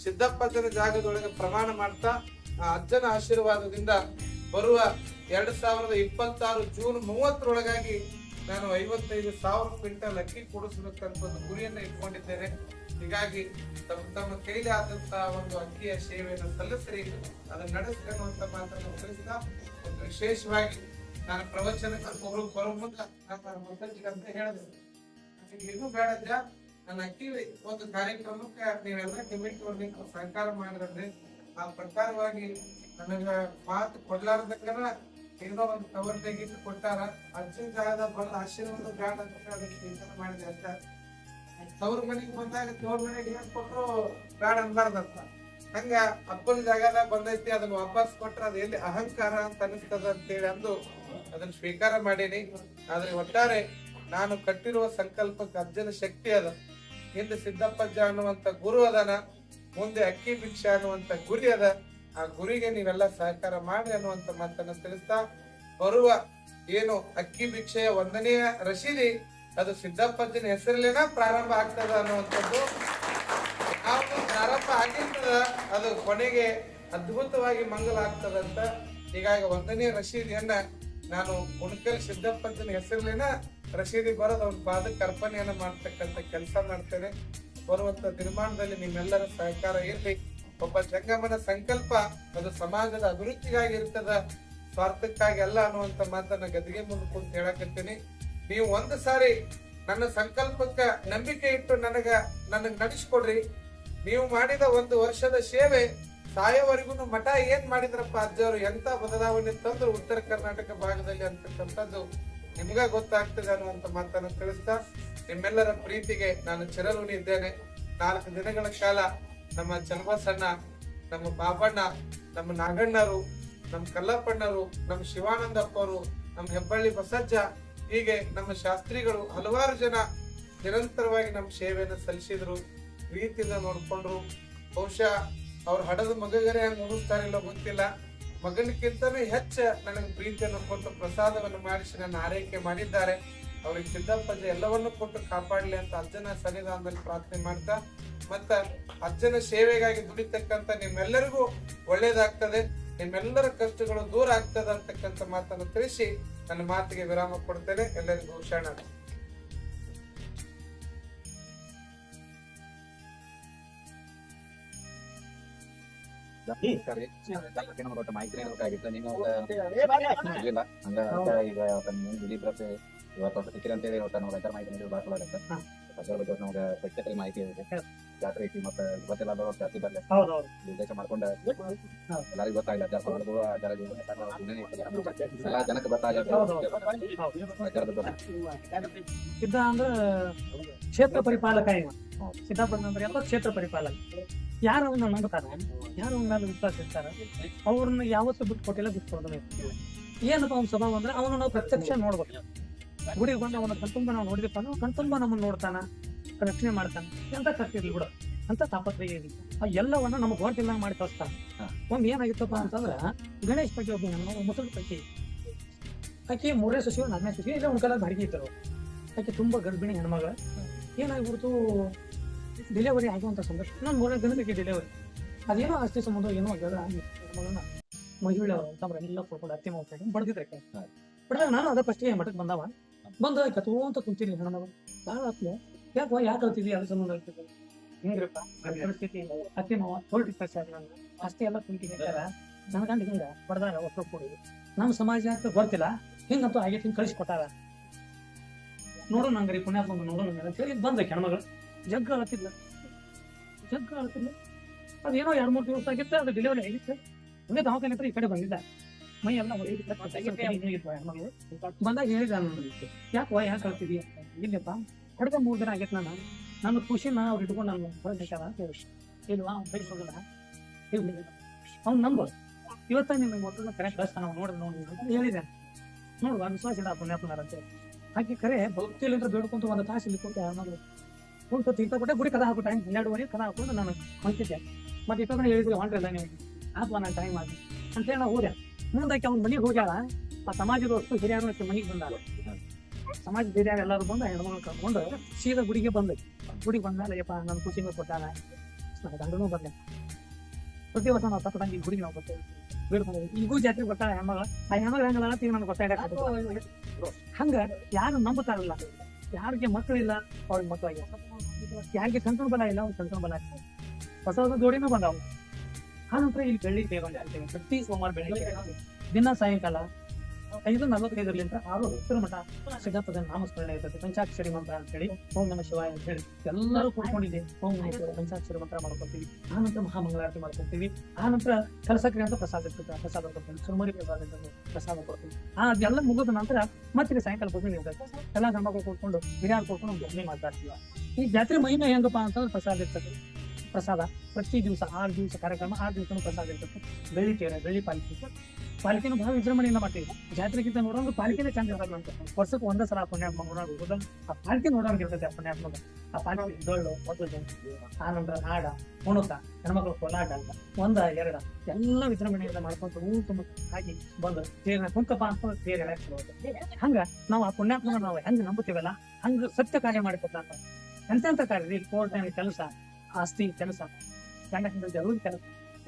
ಸಿದ್ದಪ್ಪಜ್ಜನ ಜಾಗದೊಳಗೆ ಪ್ರಮಾಣ ಮಾಡ್ತಾ ಆ ಅಜ್ಜನ ಆಶೀರ್ವಾದದಿಂದ ಬರುವ 2026 ಜೂನ್ 30ರೊಳಗಾಗಿ ನಾನು 55,000 ಕ್ವಿಂಟಲ್ ಅಕ್ಕಿ ಕೊಡಿಸಬೇಕಂತ ಒಂದು ಗುರಿಯನ್ನ ಇಟ್ಕೊಂಡಿದ್ದೇನೆ. ಹೀಗಾಗಿ ತಮ್ಮ ಕೈಲಿ ಆದಂತಹ ಒಂದು ಅಕ್ಕಿಯ ಸೇವೆಯನ್ನು ಸಲ್ಲಿಸ್ರಿ, ಅದನ್ನ ನಡೆಸ್ರಿ ಅನ್ನುವಂತ ಮಾತನ್ನು ತಿಳಿಸಿದ ಒಂದು ವಿಶೇಷವಾಗಿ ನಾನು ಪ್ರವಚನಕ್ಕೆ ಬರೋ ಮುಂದೆ ಅಂತ ಹೇಳಿದೆ, ಏನೂ ಬೇಡ, ನನ್ನ ಅಕ್ಕಿ ಒಂದು ಕಾರ್ಯಕ್ರಮಕ್ಕೆ ನೀವೆಲ್ಲ ಕಮಿಟಿ ಅವ್ರಿಗೆ ಸಹಕಾರ ಮಾಡಿದ್ರೆ ಆ ಪ್ರಕಾರವಾಗಿ ನನಗ ಮಾತು ಕೊಡ್ಲಾರ್ದಕ್ಕನ ಏನೋ ಒಂದು ಕವರ್ ತೆಗಿಟ್ಟು ಕೊಟ್ಟಾರ. ಅಜ್ಜಿನ ಜಾಗದ ಬಂದು ಆಶೀರ್ವಾದ ಬೇಡ ಅಂತ ಅದಕ್ಕೆ ಚಿಂತನೆ ಮಾಡಿದೆ ಅಂತ. ತವ್ರ ಮನೆಗೆ ಬಂದಾಗ ತವ್ರ ಮನೆಗೆ ಏನ್ ಕೊಟ್ರು ಬೇಡ ಅನ್ಬಾರ್ದಂತ. ಹಂಗ ಅಪ್ಪನ ಜಾಗದಾಗ ಬಂದೈತಿ, ಅದನ್ನ ವಾಪಸ್ ಕೊಟ್ರ ಅದು ಎಲ್ಲಿ ಅಹಂಕಾರ ಅಂತ ಅನಿಸ್ತದ ಅಂತೇಳಿ ಅಂದು ಅದನ್ನ ಸ್ವೀಕಾರ ಮಾಡೀನಿ. ಆದ್ರೆ ಒಟ್ಟಾರೆ ನಾನು ಕಟ್ಟಿರುವ ಸಂಕಲ್ಪಕ್ಕೆ ಅಜ್ಜನ ಶಕ್ತಿ ಅದ, ಹಿಂದೆ ಸಿದ್ದಪ್ಪಜ್ಜ ಅನ್ನುವಂತ ಗುರು ಅದನ, ಮುಂದೆ ಅಕ್ಕಿ ಭಿಕ್ಷೆ ಅನ್ನುವಂತ ಗುರಿ ಅದ. ಆ ಗುರಿಗೆ ನೀವೆಲ್ಲ ಸಹಕಾರ ಮಾಡಿ ಅನ್ನುವಂತ ಮಾತನ್ನ ತಿಳಿಸ್ತಾ, ಬರುವ ಏನು ಅಕ್ಕಿ ಭಿಕ್ಷೆಯ 1ನೇ ರಶೀದಿ ಅದು ಸಿದ್ದಪ್ಪಜ್ಜನ ಹೆಸರಲ್ಲೇನ ಪ್ರಾರಂಭ ಆಗ್ತದ ಅನ್ನುವಂಥದ್ದು. ಯಾವುದು ಪ್ರಾರಂಭ ಆಗಿರ್ತದ ಅದು ಕೊನೆಗೆ ಅದ್ಭುತವಾಗಿ ಮಂಗಲ ಆಗ್ತದಂತ. ಹೀಗಾಗಿ 1ನೇ ರಶೀದಿಯನ್ನ ನಾನು ಉಣಕಲ್ ಸಿದ್ದಪ್ಪಜ್ಜನ ಹೆಸರಲ್ಲೇನ ರಶೀದಿ ಬರೋದು ಅವ್ನ ಪಾದಕ್ಕೆ ಅರ್ಪಣೆಯನ್ನ ಮಾಡ್ತಕ್ಕಂಥ ಕೆಲಸ ಮಾಡ್ತೇನೆ. ಬರುವಂತ ನಿರ್ಮಾಣದಲ್ಲಿ ನಿಮ್ಮೆಲ್ಲರ ಸಹಕಾರ ಇರ್ಲಿ. ಒಬ್ಬ ಜಂಗಮನ ಸಂಕಲ್ಪ ಅದು ಸಮಾಜದ ಅಭಿವೃದ್ಧಿಗಾಗಿ ಇರ್ತದ, ಸ್ವಾರ್ಥಕ್ಕಾಗಿ ಅಲ್ಲ ಅನ್ನುವಂತ ಮಾತನ್ನ ಗದಿಗೆ ಮುಂದೆ ಕುಂತ ಹೇಳಕತ್ತೀನಿ. ನೀವು ಒಂದು ಸಾರಿ ನನ್ನ ಸಂಕಲ್ಪಕ್ಕ ನಂಬಿಕೆ ಇಟ್ಟು ನನಗ್ ನಡೆಸ್ಕೊಡ್ರಿ. ನೀವು ಮಾಡಿದ 1 ವರ್ಷದ ಸೇವೆ ಸಾಯೋವರೆಗೂ ಮಠ ಏನ್ ಮಾಡಿದ್ರಪ್ಪ ಅಜ್ಜವರು, ಎಂತ ಬದಲಾವಣೆ ತಂದ್ರು ಉತ್ತರ ಕರ್ನಾಟಕ ಭಾಗದಲ್ಲಿ ಅಂತಕ್ಕಂಥದ್ದು ನಿಮ್ಗ ಗೊತ್ತಾಗ್ತದೆ ಅನ್ನುವಂತ ಮಾತನ್ನ ತಿಳಿಸ್ತಾ, ನಿಮ್ಮೆಲ್ಲರ ಪ್ರೀತಿಗೆ ನಾನು ಚಿರಋಣಿ ಇದ್ದೇನೆ. 4 ದಿನಗಳ ಕಾಲ ನಮ್ಮ ಚನ್ನಬಸಣ್ಣ, ನಮ್ಮ ಬಾಬಣ್ಣ, ನಮ್ಮ ನಾಗಣ್ಣರು, ನಮ್ಮ ಕಲ್ಲಪ್ಪಣ್ಣರು, ನಮ್ಮ ಶಿವಾನಂದಪ್ಪರು, ನಮ್ಮ ಹೆಬ್ಬಳ್ಳಿ ಬಸಜ್ಜ, ಹೀಗೆ ನಮ್ಮ ಶಾಸ್ತ್ರಿಗಳು ಹಲವಾರು ಜನ ನಿರಂತರವಾಗಿ ನಮ್ಮ ಸೇವೆಯನ್ನು ಸಲ್ಲಿಸಿದ್ರು, ಪ್ರೀತಿಯಿಂದ ನೋಡ್ಕೊಂಡ್ರು. ಬಹುಶಃ ಅವ್ರ ಹಡದ ಮಗಗರೆ ಹಂಗ ಉಣಿಸ್ತಾರಿಲ್ಲ ಗೊತ್ತಿಲ್ಲ, ಮಗನಕ್ಕಿಂತನೂ ಹೆಚ್ಚ ನನಗೆ ಪ್ರೀತಿಯನ್ನು ಕೊಟ್ಟು ಪ್ರಸಾದವನ್ನು ಮಾಡಿಸಿ ನನ್ನ ಆರೈಕೆ ಮಾಡಿದ್ದಾರೆ. ಅವ್ರಿಗೆ ಸಿದ್ದಪ್ಪಜ್ಜ ಎಲ್ಲವನ್ನೂ ಕೊಟ್ಟು ಕಾಪಾಡ್ಲಿ ಅಂತ ಅಜ್ಜನ ಸನ್ನಿಧಾನದಲ್ಲಿ ಪ್ರಾರ್ಥನೆ ಮಾಡ್ತಾ, ಮತ್ತ ಅಜ್ಜನ ಸೇವೆಗಾಗಿ ದುಡಿತಕ್ಕಂತ ನಿಮ್ಮೆಲ್ಲರಿಗೂ ಒಳ್ಳೇದಾಗ್ತದೆ, ನಿಮ್ಮೆಲ್ಲರ ಕಷ್ಟಗಳು ದೂರ ಆಗ್ತದೆ ಅಂತಕ್ಕಂಥ ಮಾತನ್ನು ತಿಳಿಸಿ ನನ್ನ ಮಾತಿಗೆ ವಿರಾಮ ಕೊಡ್ತೇನೆ. ಎಲ್ಲರಿಗೂ ಶರಣ. ಮಾಹಿತಿ ಬೇಕಾಗಿತ್ತು, ನೀವು ಇರ್ಲಿಲ್ಲ ಹಂಗ ಈಗ ಇವತ್ತು ಸಿಕ್ಕಿರ ಅಂತೇಳಿ ಇವತ್ತು ನಾವು ರೈತರ ಮಾಹಿತಿ ನೀಡಿ ಬಾಕಲಾಗತ್ತೆ. ಅದರ ಬಗ್ಗೆ ನಮ್ಗೆ ಪ್ರತ್ಯೇಕ ಮಾಹಿತಿ ಇದೆ, ಜಾತ್ರೆ ಐತಿ ಮತ್ತೆ ಇವತ್ತೆಲ್ಲ ಬರೋ ಜಾತಿ ಬರ್ಲಿ ಉದ್ದೇಶ ಮಾಡ್ಕೊಂಡ ಎಲ್ಲರಿಗೂ ಗೊತ್ತಾಗಿಲ್ಲ, ಎಲ್ಲ ಜನಕ್ಕೆ ಸಿದ್ಧ ಅಂದ್ರ ಕ್ಷೇತ್ರ ಪರಿಪಾಲಕ. ಸಿದ್ದಪ್ಪಣ್ಣ ಅಂದ್ರೆ ಎಲ್ಲ ಕ್ಷೇತ್ರ ಪರಿಪಾಲಕ. ಯಾರು ಅವನ್ನ ನಂಬುತ್ತಾರ, ಯಾರು ಅವನ ಮೇಲೆ ವಿಶ್ವಾಸ ಇರ್ತಾರ, ಅವ್ರನ್ನ ಯಾವತ್ತೂ ಬಿಟ್ಟು ಕೊಟ್ಟಿಲ್ಲ, ಬಿಟ್ಟು ಕೊಡೋದಿಲ್ಲ. ಏನಪ್ಪ ಅವ್ನ ಸ್ವಭಾವ ಅಂದ್ರೆ ಅವನು ನಾವು ಪ್ರತ್ಯಕ್ಷ ನೋಡ್ಬೇಕು. ಗುಡಿಗೆ ಬಂದು ಅವನ ಕಣ್ತುಂಬ ನಾವು ನೋಡಿದಪ್ಪ ಅಂದ್ರೆ ಕಣ್ತುಂಬ ನಮ್ಮನ್ನ ನೋಡ್ತಾನ, ರಕ್ಷಣೆ ಮಾಡ್ತಾನ. ಎಂತ ಕರ್ತಿರ್ಲಿ ಬಿಡು ಅಂತ ತಾಪತ್ರಯ ಇದೆ. ಆ ಎಲ್ಲವನ್ನ ನಮಗ್ ಹೊರಟಿಲ್ಲ ಮಾಡಿ ಕಳಿಸ್ತಾನ. ಏನಾಗಿತ್ತಪ್ಪ ಅಂತಂದ್ರ ಗಣೇಶ್ ಪೈಕಿ ಒಬ್ಬ ಮುಸಲ್ ಪೈಕಿ ಆಕೆ 3ನೇ ಸಸಿಯೋ 4ನೇ ಸಸಿಯೋ ಇಲ್ಲ ಒಂದ್ ಕಾಲ ಬಾಡಿಗೆ ಇದ್ದರು. ಆಕೆ ತುಂಬಾ ಗರ್ಭಿಣಿ ಹೆಣ್ಮಗಳ. ಏನಾಗ್ಬಿಡ್ತು, ಡೆಲಿವರಿ ಆಗುವಂತ ಸಂದರ್ಭ ನಾನು 3ನೇ ದಿನಕ್ಕೆ ಡೆಲಿವರಿ. ಅದೇನೋ ಆಸ್ತಿ ಸಂಬಂಧ ಏನೋ ಹೆಣ್ಮಗಳನ್ನ ಮಹಿಳೆ ತಮ್ಮ ಎಲ್ಲ ಕೊಡ್ಕೊಂಡು ಅತ್ತಿ ಮಾಡ್ಕೊಂಡು ಬಡ್ದಿದ್ರೆ ಬಡ್ದಾಗ ನಾನು ಅದ ಫಸ್ಟಿಗೆ ಮಠಕ್ಕೆ ಬಂದ ಕತ್ತೋ ಅಂತ ಕುಂತೀನಿ. ಹೆಣ್ಮಗಳು ಭಾಳ ಆತ್ಮ, ಯಾಕೆ ಕಲ್ತಿದ್ವಿ ಅದ್ರ ಸಂಬಂಧ ಆಗ್ತದೆ ಹಿಂಗ್ರಪ್ಪ ಪರಿಸ್ಥಿತಿ. ಅತ್ತಿ ಮಾವ ಹೊರಟಿ ನಾನು ಆಸ್ತಿ ಎಲ್ಲ ಕುಂತೀನಿ ನನ್ನ ಗಂಡ ಹಿಂಗ ಬಡ್ದಾಗ ಒಟ್ಟು ಕೊಡಿ ನಮ್ಮ ಸಮಾಜ ಅಂತ ಗೊತ್ತಿಲ್ಲ, ಹಿಂಗಂತೂ ಆಗೈತಿ, ಹಿಂಗ್ ಕಳಿಸ್ಕೊಟ್ಟಾರ. ನೋಡು ನಂಗ್ರಿ ಪುಣ್ಯಾತ್ಮ ನೋಡೋಣ ಅಂತ ಹೇಳಿ ಬಂದ ಹೆಣ್ಮಗಳು. ಜಗ್ಗ ಅಳ್ತಿದ್ಲ. ಅದೇನೋ 2-3 ದಿವಸ ಆಗಿತ್ತು, ಅದು ಡೆಲಿವರಿ ಆಗಿತ್ತು. ಹಂಗೆ ದವಾಖಾನೆ ಹತ್ರ ಈ ಕಡೆ ಬಂದಿದ್ದ, ಮೈ ಎಲ್ಲ ಹೆಣ್ಮಗಳು ಬಂದಾಗ ಹೇಳಿದ, ಯಾಕೆ ಕಳ್ತಿದೀಯ? ಇಲ್ಲಪ್ಪ ಹೊಡೆದ 3 ದಿನ ಆಗೈತೆ, ನನ್ನ ಖುಷಿನ ಅವ್ರು ಇಟ್ಕೊಂಡು ನಾನು ಹೊರಬೇಕಾದ ಅಂತ ಹೇಳಿ. ಇಲ್ವಾ ಅವ್ನು ಬೈಸೋದಿಲ್ಲ, ಅವ್ನು ನಂಬ ಇವತ್ತ ನಿಮಗೆ ಒಟ್ಟು ಕರೆಕ್ಟ್ ಕಳಿಸ್ತಾನ, ನೋಡಿ ಹೇಳಿದೆ. ನೋಡುವ ವಿಶ್ವಾಸ ಇಲ್ಲ ಪುಣ್ಯಾತ್ಮನಾರ ಅಂತ ಹೇಳಿ ಆಕೆ ಕರೆ ಭಕ್ತಿಲಿಂದ ಬೇಡ್ಕೊಂತ 1 ತಾಸು ಇಲ್ಲಿ ಕೊಟ್ಟು ಕುಂತು ತೀರ್ಥ ಕೊಟ್ಟೆ. ಗುಡಿ ಕದ ಹಾಕೋ ಟೈಮ್ 12 ಕದ ಹಾಕೊಂಡು ನಾನು ಹೊಂಟಿದ್ದೆ. ಮತ್ತೆ ಇಷ್ಟ ಹೇಳಿದ್ವಿ ಹೊಂಟ್ರಿಲ್ಲ ನೀವು ಅಥವಾ ನಾನು ಟೈಮ್ ಆಗಿ ಅಂತೇಳಿ ನಾವು ಹೋದೆ. ಮುಂದಾಕಿ ಅವ್ನ ಮನೆಗೆ ಹೋಗ್ಯಾಳ. ಆ ಸಮಾಜದ ವಸ್ತು ಹಿರಿಯರು ಮನೆಗೆ ಬಂದಾರ. ಸಮಾಜ ಹಿರಿಯರು ಎಲ್ಲರೂ ಬಂದು ಹೆಣ್ಮಗಳು ಕರ್ಕೊಂಡು ಸೀದಾ ಗುಡಿಗೆ ಬಂದ. ಗುಡಿಗೆ ಬಂದ್ಮೇಲೆ ಯಪ್ಪ ನನ್ನ ಖುಷಿನೂ ಕೊಟ್ಟಾನ, ನನ್ನ ಗಂಡನೂ ಬಂದೆ. ಪ್ರತಿ ವರ್ಷ ನಾವು ತಪ್ಪದಂಗೆ ಈ ಗುಡಿಗೆ ನಾವು ಬರ್ತೇವೆ ಬೇಡ್ಕೊಂಡು ಈಗೂ ಜಾತ್ರೆ ಬರ್ತಾಳೆ ಹೆಣ್ಮಗಳ ಆ ಹೆಣ್ಮಗಳ ಹೆಂಗಲ್ಲ ಈಗ ನಮ್ಗೆ ಗೊತ್ತಾಗ ಹಂಗ ಯಾರು ನಂಬುತ್ತಾರಲ್ಲ ಯಾರಿಗೆ ಮಕ್ಕಳಿಲ್ಲ ಅವ್ರಿಗೆ ಮಕ್ಕಳಾಗಿ ಯಾರಿಗೆ ಸಂತಾನ ಬಲ ಇಲ್ಲ ಅವ್ರಿಗೆ ಸಂತಾನ ಬಲ ಹೊಸ ಹೊಸ ಜೋಡಿನೂ ಬಂದಾವು ಆನಂತರ ಇಲ್ಲಿ ಬೆಳ್ಳಿ ದೇವ ಅಂತೇವೆ ಪ್ರತಿ ಸೋಮವಾರ ಬೆಳಿಗ್ಗೆ ದಿನ ಸಾಯಂಕಾಲ 5:45 6 ಮಠ ಸಿದ್ಧಾಪದ ನಾಮಸ್ಮರಣೆ ಇರ್ತದೆ ಪಂಚಾಕ್ಷರಿ ಮಂತ್ರ ಅಂತ ಹೇಳಿ ಓಂ ನಮ ಶಿವಾಯ ಅಂತ ಹೇಳಿ ಎಲ್ಲರೂ ಕೂತ್ಕೊಂಡಿದೆ ಓಂ ನಮ ಶಿವಾಯ ಪಂಚಾಕ್ಷರಿ ಮಂತ್ರ ಮಾಡ್ಕೊತೀವಿ ಆನಂತರ ಮಹಾಮಂಗಳಾರತಿ ಮಾಡ್ಕೊತೀವಿ ಆನಂತರ ಕಲಸಕ್ರಿಯೆ ಅಂತ ಪ್ರಸಾದ ಇರ್ತದೆ ಪ್ರಸಾದ ಕೊಡ್ತೀವಿ ಸುರಮರಿ ಪ್ರಸಾದ ಪ್ರಸಾದ ಕೊಡ್ತೀವಿ ಅದೆಲ್ಲ ಮುಗಿದ ನಂತರ ಮತ್ತೆ ಸಾಯಂಕಾಲ ಭಜನೆ ಇರ್ತದೆ ಎಲ್ಲ ಗಂಡಗಳು ಕೂತ್ಕೊಂಡು ಹಿರಿಯರು ಕೂತ್ಕೊಂಡು ಒಂದು ಭಜನೆ ಮಾತಾಡ್ತೀವಿ ಈ ಜಾತ್ರೆ ಮಹಿಮೆ ಹೆಂಗಪ್ಪ ಅಂತಂದ್ರೆ ಪ್ರಸಾದ ಇರ್ತದೆ ಪ್ರಸಾದ ಪ್ರತಿ ದಿವಸ 6 ದಿವಸ ಕಾರ್ಯಕ್ರಮ 6 ದಿವಸನೂ ಪ್ರಸಾದ ಇರ್ತದೆ ಬೆಳ್ಳಿ ತೇರ ಬೆಳ್ಳಿ ಪಾಲಿಕೆನೂ ಬಹಳ ವಿಜೃಂಭಣೆಯಿಂದ ಮಾಡ್ತೀವಿ ಜಾತ್ರೆಗಿಂತ ನೋಡೋದು ಪಾಲಿಕೆನೇ ಚಂದ ಇರೋದು ಅಂತ ವರ್ಷಕ್ಕೆ ಒಂದೇ ಸಲ ಪುಣ್ಯಾತ್ಮ ನೋಡೋದು ಆ ಪಾಲಿಕೆ ನೋಡೋಂಗೆ ಇರ್ತದೆ ಆ ಪುಣ್ಯಾತ್ಮಗ ಆ ಪಾಲಿಕೆ ಡೊಳ್ಳು ಮೊದಲು ಆನಂತರ ಹಾಡ ಕುಣುತ ಹೆಣ್ಮಕ್ಳು ಕೋಲಾಟ ಅಂತ 1 2 ಎಲ್ಲ ವಿಜೃಂಭಣೆಯಿಂದ ಮಾಡ್ಕೊಂತ ತುಂಬ ಹಾಕಿ ಬಂದು ತೇರಿನ ಕುಂತಪ್ಪ ಅಂತ ತೇರು ಎಳೆಸ್ಬೋದು ಹಂಗ ನಾವು ಆ ಪುಣ್ಯಾತ್ಮನ ನಾವು ಹೆಂಗ್ ನಂಬುತ್ತೀವಲ್ಲ ಹಂಗ ಸತ್ಯ ಕಾರ್ಯ ಮಾಡಿಕೊಟ್ಟ ಅಂತ ಎಂತೆಂತ ಕಾರ್ಯ ಕೋರ್ಟ್ ಕೆಲಸ ಆಸ್ತಿ ಕೆಲಸ ಗಂಡ ಜरूर ಕೆಲಸ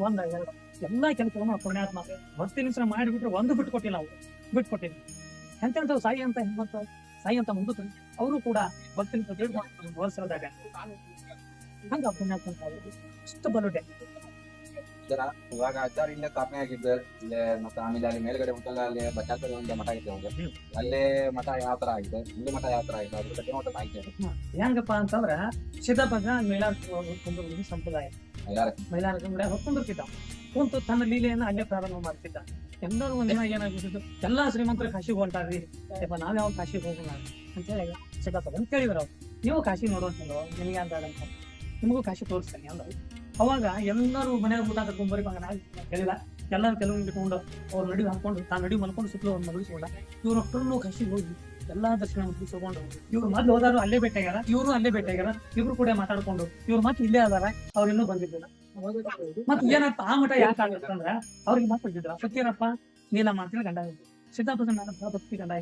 1 2 ಎಲ್ಲಾ ಕೆಲಸವನ್ನು ಪುಣ್ಯಾತ್ಮ ಭಕ್ತಿ ನಿಮಿಷ ಮಾಡಿಬಿಟ್ರೆ ಒಂದು ಬಿಟ್ಕೊಟ್ಟಿಲ್ಲ ನಾವು ಬಿಟ್ಕೊಟ್ಟಿದ್ವಿ ಎಂತೆಂತ ಸಾಯಿ ಅಂತ ಹೆಣ್ಮಕ್ಳು ಸಾಯಿ ಅಂತ ಮುಂದೆ ಅವರು ಕೂಡ ಭಕ್ತಿ ನಿಮಿಷ ವರ್ಷದಾಗ ಹಂಗ ಪುಣ್ಯಾತ್ಮ ಅಷ್ಟು ಬಲುಟೆ ಇವಾಗ ಆಚಾರ ಇಲ್ಲೇ ಸ್ಥಾಪನೆ ಆಗಿದ್ದು ಇಲ್ಲೇ ಮತ್ತೆ ಆಮೇಲೆ ಅಲ್ಲಿ ಮೇಲ್ಗಡೆ ಉಂಟಲ್ಲ ಅಲ್ಲಿ ಬಚಾಕಲ್ ಒಂದು ಮಠ ಇದೆ ಒಂದು ಅಲ್ಲೇ ಮಠ ಯಾವ ತರ ಆಗಿದೆ ಇಲ್ಲಿ ಮಠ ಯಾವ ತರ ಆಗಿದೆ ಅದ್ರ ಬಗ್ಗೆ ನೋಟ ಮಾಹಿತಿ ಹೆಂಗಪ್ಪ ಅಂತಂದ್ರ ಸಿದ್ದಪ್ಪಗ ಮೈಲಾರ ಸಂಪ್ರದಾಯ ಮೈಲಾರ ಹೊತ್ಕೊಂಡಿರ್ತಿದ್ದ ಕುಂತು ತನ್ನ ಲೀಲೆಯನ್ನ ಅಲ್ಲೇ ಪ್ರಾರಂಭ ಮಾಡ್ತಿದ್ದ ಎಲ್ಲರೂ ಒಂದಿನ ಏನಾಗ್ಬಿಟ್ಟಿದ್ದು ಎಲ್ಲಾ ಶ್ರೀಮಂತರು ಕಾಶಿಗೆ ಹೊಂಟಾರ್ರಿ ಯಪ್ಪ ನಾವ್ ಯಾವ ಕಾಶಿಗೆ ಹೋಗೋಣ ಅಂತ ಹೇಳಿ ಸಿದ್ದಪ್ಪ ಅಂತ ಕೇಳಿದ್ರು ಅವ್ರು ನೀವು ಕಾಶಿ ನೋಡೋದಿಲ್ಲೋ ನಿಮಗೆ ಅಂತ ನಿಮಗೂ ಕಾಶಿ ತೋರಿಸ್ತಾನೆ ಅಂದ ಅವಾಗ ಎಲ್ಲರೂ ಮನೆಯಾಗ ಊಟ ಕರ್ಕೊಂಡ್ಬರಿ ಹೇಳಿಲ್ಲ ಎಲ್ಲರೂ ಕೆಲವೊಂದು ಬಿಟ್ಕೊಂಡು ಅವ್ರು ನಡಿ ಹಾಕೊಂಡು ತಾನು ನಡಿ ಮಲ್ಕೊಂಡು ಸುತ್ತಲೂ ಅವ್ರು ಮಗಿಸ್ಕೊಂಡ ಇವ್ರು ಅಷ್ಟೊಂದು ಕಾಶಿಗೆ ಹೋಗಿ ಎಲ್ಲಾ ದರ್ಶನ ಮುಗಿಸ್ಕೊಂಡು ಇವ್ರು ಮೊದ್ಲು ಹೋದಾರು ಅಲ್ಲೇ ಭೇಟಿಯಾಗ್ಯಾರ ಇವರು ಅಲ್ಲೇ ಭೇಟಿಯಾಗ್ಯಾರ ಇವ್ರು ಕೂಡ ಮಾತಾಡ್ಕೊಂಡು ಇವ್ರು ಮತ್ತೆ ಇಲ್ಲೇ ಅದಾರ ಅವ್ರು ಇನ್ನೂ ಬಂದಿದ್ದಿಲ್ಲ ಮತ್ ಏನಪ್ಪ ಆ ಮಠ ಯಾಕೆ ಆಗತ್ತಂದ್ರ ಅವ್ರಿಗೆ ಮಾತು ಬಂದಿದ್ರ ಸತ್ಯರಪ್ಪ ನೀಲಮ್ಮ ಅಂತೇಳಿ ಗಂಡ ಸಿದ್ಧಾಪದ ಭಕ್ತಿ ಗಂಡ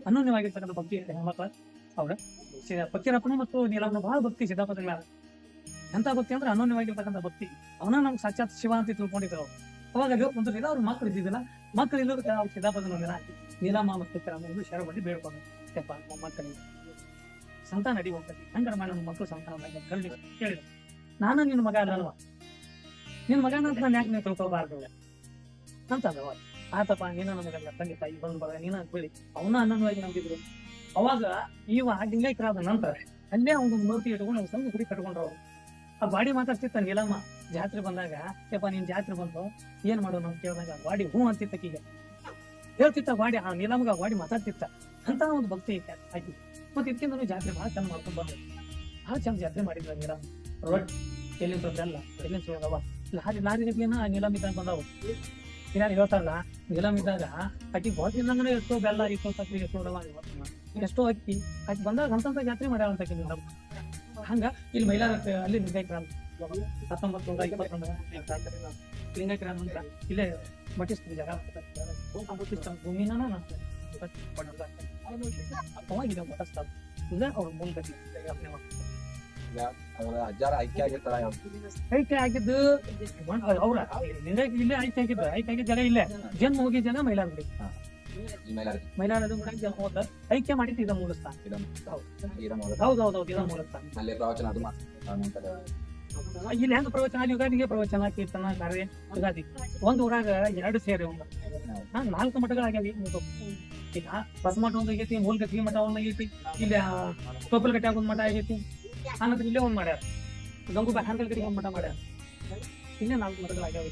ಅನನ್ಯವಾಗಿರ್ತಕ್ಕಂಥ ಭಕ್ತಿ ಹೆಣ್ಮಕ್ಳ ಅವ್ರ ಫಕೀರಪ್ಪನು ಮತ್ತು ನೀಲಮ್ಮನ ಬಹಳ ಭಕ್ತಿ ಸಿದ್ಧಾಪದ ಮೇಲೆ ಎಂತ ಭಕ್ತಿ ಅಂದ್ರೆ ಅನನ್ಯವಾಗಿರ್ತಕ್ಕಂಥ ಭಕ್ತಿ ಅವನ ನಮ್ಗೆ ಸಾಕ್ಷಾತ್ ಶಿವ ಅಂತ ತಿಳ್ಕೊಂಡಿದ್ರು ಅವಾಗ ಅಲ್ಲಿ ಕುಂತಿಲ್ಲ ಅವ್ರ ಮಕ್ಳು ಇದ್ದಿದ್ದಿಲ್ಲ ಮಕ್ಳು ಇಲ್ಲೋದಕ್ಕೆ ಅವ್ರು ಸಿದ್ಧಾಪದ ನೀಲಮ್ಮ ಮತ್ತು ಶರ ಬಡ್ಡಿ ಬೇಡ್ಕೊಂಡು ಯಪ್ಪ ಮಕ್ಕಳಿಗೆ ಸಂತಾನ ನಡಿ ಹೋಗ್ತದೆ ಹಂಗಾರ ಮಾಡಿ ನಮ್ಮ ಮಕ್ಕಳು ಸಂತಾನ ಕಲ್ವಿ ಕೇಳಿದ್ರು ನಾನು ನಿನ್ನ ಮಗ ಅಲ್ಲಲ್ವಾ ನಿನ್ ಮಗನ ಅಂತ ನಾನು ಯಾಕೆ ನೀವು ತಿಳ್ಕೊಬಾರ್ದು ಅಂತಂದವ ಆತಪ್ಪ ನೀನ ನಮಗಲ್ಲ ತಂದೆ ತಾಯಿ ಬಂದು ಬರ ನೀನ ಬೆಳಿ ಅವನ ಅನ್ನವಾಗಿ ನಂಬಿದ್ರು ಅವಾಗ ಲಿಂಗೈಕ್ಯರಾದ ನಂತರ ಅಲ್ಲೇ ಅವ್ನ ಮೂರ್ತಿ ಇಟ್ಕೊಂಡು ಅವ್ನು ಸಣ್ಣ ಗುಡಿ ಕಟ್ಕೊಂಡ್ರು ಅವ್ರು ಆ ಗಾಡಿ ಮಾತಾಡ್ತಿತ್ತ ನೀಲಮ್ಮ ಜಾತ್ರೆ ಬಂದಾಗ ಯಪ್ಪ ನೀನ್ ಜಾತ್ರೆ ಬಂದು ಏನ್ ಮಾಡೋಣ ಅಂತ ಕೇಳಿದಾಗ ಗಾಡಿ ಹೂ ಅಂತಿತ್ತಕೀಗ ಹೇಳ್ತಿತ್ತ ಗಾಡಿ ಆ ನೀಲಮ್ಮಗ ಗಾಡಿ ಮಾತಾಡ್ತಿತ್ತ ಅಂತ ಒಂದು ಭಕ್ತಿ ಐತೆ ಆಯ್ತು ಮತ್ತೆ ಇದಕ್ಕಿಂತ ಜಾತ್ರೆ ಬಹಳ ಚಂದ ಮಾಡ್ಕೊಂಡ್ ಬಂದ್ರು ಬಹಳ ಚಂದ ಜಾತ್ರೆ ಮಾಡಿದ್ರು ನೀಲಮ್ಮ ರೊಟ್ಟಿ ಎಲ್ಲಿಂದ ಬೆಲ್ಲ ಎಲ್ಲಿಂದ ಸುಳದವ ಲಾರಿನ ನೀಲಮ್ ಇದ್ದಾಗ ಬಂದವು ಯಾರು ಹೇಳ್ತಾರಲ್ಲ ನೀಲಮ್ ಇದ್ದಾಗ ಆಕಿ ಗೋದಿಲ್ಲಂಗನೆ ಎಷ್ಟೋ ಬೆಲ್ಲ ಎಷ್ಟೋ ಸಕ್ರಿ ಎಷ್ಟೋ ಅಕ್ಕಿ ಆಕಿ ಬಂದಾಗ ಅಂತ ಜಾತ್ರೆ ಮಾಡ್ಯಾವಂತ ನೀಲಮ್ ಹಂಗ ಇಲ್ಲಿ ಮೈಲಾರ ಅಲ್ಲಿ ಲಿಂಗೈಕ್ಯ 1921 ಲಿಂಗೈಕ್ಯ ಅಂತ ಇಲ್ಲೇ ಮಠಿಸ್ತೀವಿ ಜಾಗ ಭೂಮಿನ ಅವಾಗಿದೆ ಮಠಸ್ಥಾನ ಇಲ್ಲ ಅವ್ರ ಮೂಲಗತಿ ಅಜ್ಜಾರ ಐಕ್ಯ ಆಗಿರ್ತಾರ ಐಕ್ಯ ಆಗಿದ್ದು ಅವ್ರ ಇಲ್ಲೇ ಐಕ್ಯ ಆಗಿದ್ದು ಐಕ್ಯ ಆಗಿದ್ದ ಜನ ಇಲ್ಲೇ ಜನ್ಮ ಹೋಗಿ ಜನ ಮೈಲಾರಗುಡಿ ಮೈಲಾರದು ಕೂಡ ಜನ್ಮ ಹೋದ ಐಕ್ಯ ಮಾಡಿದ್ದು ಇದ ಮೂಲಸ್ಥಾನ ಹೌದೌದು ಇದ ಮೂಲಸ್ಥಾನ ಇಲ್ಲಿ ಹೆಂಗ ಪ್ರವಚನ ಯುಗಾದಿಗೆ ಪ್ರವಚನ ಕೀರ್ತನ ಕಾರ್ಯ ಯುಗಾದಿ ಒಂದ್ ಊರಾಗ 2 ಸೇರಿ 4 ಮಠಗಳಾಗ್ಯಾವ ಈಗ ಬಸಮಠ ಒಂದ್ ಆಗೈತಿ ಮೂಲಗತಿ ಮಠ ಒಂದ್ ಆಗೈತಿ ಇಲ್ಲಿ ಟೋಪಲ್ಗಟ್ಟೆ ಒಂದ್ ಮಠ ಆಗೈತಿ ಆನಂತರ ಇಲ್ಲೇ ಒಂದ್ ಮಾಡ್ಯಾರ ಗಂಗೂಬಾಯಿ ಹಾನಗಲ್ಗಡಿ ಒಂದ್ ಮಠ ಮಾಡ್ಯಾರ ಇಲ್ಲೇ 4 ಮಠಗಳಾಗ್ಯಾವ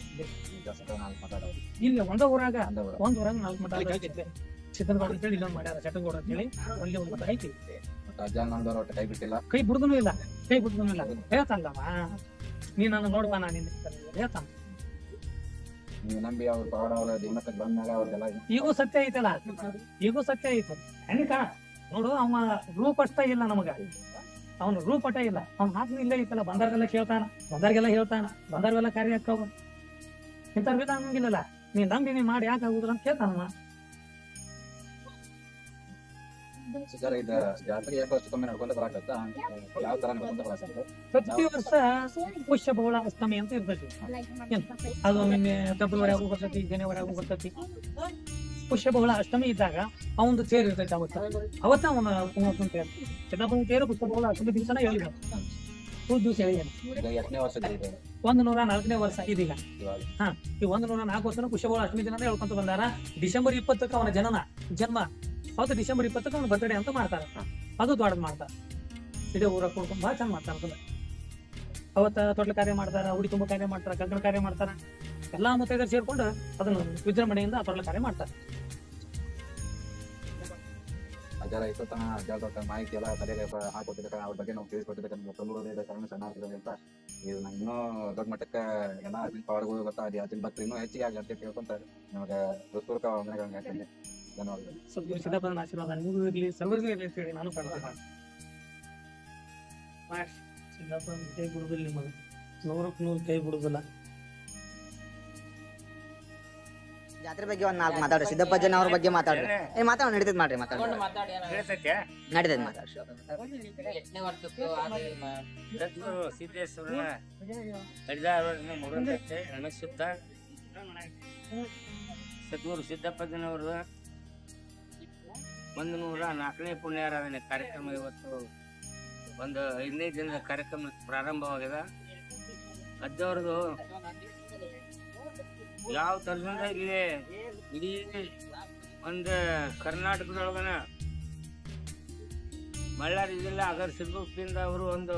ಇಲ್ಲಿ ಒಂದ ಊರಾಗ 4 ಮಠ ಆಗೈತಿ ಚಿತ್ರಗೌಡ ಅಂತ ಹೇಳಿ ಇಲ್ಲೊಂದ್ ಮಾಡ್ಯಾರ ಚಟಗೌಡ ಅಂತ ಹೇಳಿ ಅಲ್ಲಿ ಒಂದ್ ಮಠ ಐತಿ ಕೈ ಬಿಟ್ಟಿಲ್ಲ ಕೈ ಬಿಡುದೂ ಇಲ್ಲ ಹೇಳ್ತಾನಲ್ಲವ ನೀ ನನ್ನ ನೋಡ್ಬಾ ನಾನು ಹೇಳ್ತಾನ ನಂಬಿ ಅವ್ರ ಪವಾಡ ಅವರ ದಿನಕ್ಕೆ ಬಂದಾಗ ಅವ್ರಿಗೆಲ್ಲ ಈಗೂ ಸತ್ಯ ಐತಲ್ಲ ಈಗೂ ಸತ್ಯ ಐತ ಹೆಂಗ ನೋಡು ಅವ ರೂಪಷ್ಟ ಇಲ್ಲ ನಮಗ ಅವನು ರೂಪಟ ಇಲ್ಲ ಅವ್ನ ಹಾಕ್ನು ಇಲ್ಲೇ ಐತಲ್ಲ ಬಂದಾರ್ಗೆಲ್ಲ ಕೇಳ್ತಾನ ಬಂದಾರ್ಗೆಲ್ಲ ಹೇಳ್ತಾನ ಬಂದಾರ್ಗೆಲ್ಲ ಕಾರ್ಯ ಹಾಕವ ಇಂಥವ್ರಿಗೆಲ್ಲ ಹಂಗಿಲ್ಲಲ್ಲ ನೀ ನಂಬಿ ನೀ ಮಾಡಿ ಯಾಕೆ ಆಗುದಿಲ್ಲ ಅಂತ ಕೇಳ್ತಾನ ಸರ್ ಇದು ಜಾತ್ರೆ ಎಷ್ಟು ವರ್ಷಕ್ಕೊಮ್ಮೆ ನಡ್ಕೊಂತ ಬರಾಕತ್ತ ಯಾವ ತರ ನಡ್ಕೊಂತ ಬರಾಕತ್ತ? ಪ್ರತಿ ವರ್ಷ ಪುಷ್ಯ ಬಹುಳ ಅಷ್ಟಮಿ ಅಂತ ಇರ್ತೈತಿ. ಅದು ಒಮ್ಮೆ ಫೆಬ್ರವರಿಯಾಗೂ ಬರ್ತೈತಿ, ಜನವರಿಯಾಗೂ ಬರ್ತೈತಿ. ಪುಷ್ಯ ಬಹುಳ ಅಷ್ಟಮಿ ಇದ್ದಾಗ ಅವಂದು ತೇರು ಇರ್ತೈತಿ. ಅವತ್ತ ಅವನ ತೇರು ಸಿದ್ದಾಪುರ ತೇರು ಪುಷ್ಯ ಬಹುಳ ಅಷ್ಟಮಿ ದಿವಸನ ಹೇಳಿದ ಫುಲ್ ದಿವಸ ಹೇಳಿದ್ದಾನೆ. ಈಗ ಎಷ್ಟನೇ ವರ್ಷದ ಇದೆ 104ನೇ ವರ್ಷ ಇದೀಗ. ಇವಾಗ? ಈ 104 ವರ್ಷ ಪುಷ್ಯ ಬಹುಳ ಅಷ್ಟಮಿ ದಿನ ಹೇಳ್ಕೊಂತ ಬಂದಾರ. ಡಿಸೆಂಬರ್ 20ಕ್ಕೆ ಅವನ ಜನ್ಮ. ಅವತ್ತು ಡಿಸೆಂಬರ್ 20ಕ್ಕೆ ಅವನ ಬರ್ತ್ಡೇ ಅಂತ ಮಾಡ್ತಾರ. ಅದು ದೊಡ್ಡದು ಮಾಡ್ತಾರ. ಇಡೀ ಊರ ಕೊಡ್ಕೊಂಡು ಭಾಳ ಚಂದ ಮಾಡ್ತಾರ. ಅದನ್ನ ಅವತ್ತ ತೊಟ್ಲ ಕಾರ್ಯ ಮಾಡ್ತಾರ, ಉಡಿ ತುಂಬ ಕಾರ್ಯ ಮಾಡ್ತಾರ, ಗಂಗನ ಕಾರ್ಯ ಮಾಡ್ತಾರ. ಎಲ್ಲಾ ಮುತ್ತೈದರು ಸೇರ್ಕೊಂಡು ಅದನ್ನು ವಿಜೃಂಭಣೆಯಿಂದ ಆ ತೊಟ್ಲ ಕಾರ್ಯ ಮಾಡ್ತಾರ. ಅಜ್ಜಾರ ಇಷ್ಟೊತ್ತನ ಅಜ್ಜಾರ ಮಾಹಿತಿ ಎಲ್ಲ ತಲೆಗೆ ಹಾಕೊಟ್ಟಿದ್ದಕ್ಕ ಅವ್ರ ಬಗ್ಗೆ ನಾವು ತಿಳಿಸ್ಕೊಟ್ಟಿದ್ದಕ್ಕ ತೊಂಬೂರು ಕಾರಣ ಸಣ್ಣ ಆಗ್ತಿದೆ ಅಂತ ಇದು ನಂಗೆ ಇನ್ನೂ ದೊಡ್ಡ ಮಟ್ಟಕ್ಕೆ ಎಲ್ಲ ಅರ್ಜಿನ ಪವರ್ಗಳು ಗೊತ್ತಾ ಅದು ಅರ್ಜಿನ ಭಕ್ತರು ಇನ್ನೂ ಹೆಚ್ಚಿಗೆ ಆಗಲಿ ಅಂತ ಕೇಳ್ಕೊಂತ ನಿಮಗೆ ಹೃತ್ಪೂರ್ವಕ ವಂದನೆಗಳನ್ನ ಹೇಳ್ತೀನಿ. ಧನ್ಯವಾದಗಳು. ಸ್ವಲ್ಪ ಸಿದ್ದಾಪುರನ ಆಶೀರ್ವಾದ ನಿಮಗೂ ಇರ್ಲಿ, ಸರ್ವರಿಗೂ ಇರ್ಲಿ ಅಂತೇಳಿ ನಾನು ಪ್ರಾರ್ಥನೆ ಸಿದ್ದಾಪುರ ಕೈ ಬಿಡುದಿಲ್ಲ, ನಿಮಗೆ 100ಕ್ಕೆ 100 ಕೈ ಬಿಡುದಿಲ್ಲ. ಜಾತ್ರೆ ಬಗ್ಗೆ ಒಂದ್ 4 ಮಾತಾಡ್ರಿ. ಸಿದ್ದಪ್ಪಜ್ಜನ ಅವ್ರ ಬಗ್ಗೆ ಮಾತಾಡ್ರಿ. ಮಾತಾಡೋಣ, ನಡೀತೈತಿ ಮಾಡ್ರಿ, ಮಾತಾಡ್ರಿ, ನಡೀತೈತಿ ಮಾತಾಡ್ರಿ. ಸಿದ್ದೇಶ್ವರ ಕಡಿದಾರಕ್ಕೆ ನಮಸ್ಸುತ್ತ ಸದ್ಗುರು ಸಿದ್ದಪ್ಪಜ್ಜನವರು 104ನೇ ಪುಣ್ಯಾರಾಧನೆ ಕಾರ್ಯಕ್ರಮ ಇವತ್ತು ಒಂದು 15 ದಿನದ ಕಾರ್ಯಕ್ರಮ ಪ್ರಾರಂಭವಾಗಿದೆ. ಅಜ್ಜವ್ರದು ಯಾವ ತರದಿಂದ ಇಲ್ಲಿ ಇಡೀ ಒಂದು ಕರ್ನಾಟಕದೊಳಗನ ಬಳ್ಳಾರಿ ಜಿಲ್ಲೆ ಅಗರ್ ಸಿದ್ಧೂಪಿಂದ ಅವರು ಒಂದು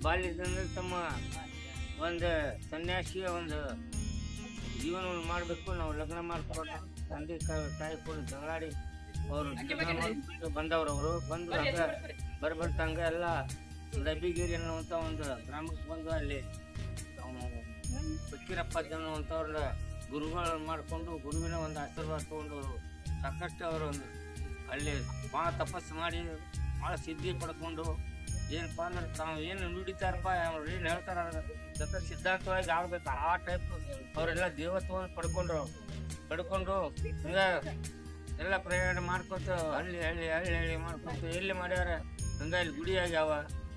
ಬಾಲ್ಯದಿಂದ ತಮ್ಮ ಒಂದು ಸನ್ಯಾಸಿಯ ಒಂದು ಜೀವನವನ್ನು ಮಾಡಬೇಕು, ನಾವು ಲಗ್ನ ಮಾಡ್ಕೊಂಡು ತಂದೆ ತಾಯಿ ಕೂಡ ಜಗಳಾಡಿ ಅವರು ಬಂದವರು ಬಂದು ಬರ್ಬರ್ತಂಗ ಎಲ್ಲ ಲಬ್ಬಿಗಿರಿ ಅನ್ನುವಂಥ ಒಂದು ಗ್ರಾಮಕ್ಕೆ ಬಂದು ಅಲ್ಲಿ ಫಕೀರಪ್ಪ ಅನ್ನುವಂಥವ್ರ ಗುರುಗಳನ್ನು ಮಾಡಿಕೊಂಡು ಗುರುವಿನ ಒಂದು ಆಶೀರ್ವಾದ ತಗೊಂಡು ಸಾಕಷ್ಟು ಅವರು ಒಂದು ಅಲ್ಲಿ ಭಾಳ ತಪಸ್ಸು ಮಾಡಿ ಭಾಳ ಸಿದ್ಧಿ ಪಡ್ಕೊಂಡು ಏನಪ್ಪ ಅಂದ್ರೆ ತಾವು ಏನು ನುಡಿತಾರಪ್ಪ ಅವ್ರು ಏನು ಹೇಳ್ತಾರ ಜೊತೆ ಸಿದ್ಧಾಂತವಾಗಿ ಆಗ್ಬೇಕು ಆ ಟೈಪ್ ಅವರೆಲ್ಲ ದೇವತ್ವವನ್ನು ಪಡ್ಕೊಂಡು ಹಿಂಗ ಎಲ್ಲ ಪ್ರಯಾಣ ಮಾಡ್ಕೊತ ಹಳ್ಳಿ ಮಾಡ್ಕೊತ ಎಲ್ಲಿ ಮಾಡ್ಯಾರ ಹಂಗ ಇಲ್ಲಿ ಗುಡಿ ಆಗ್ಯಾವ.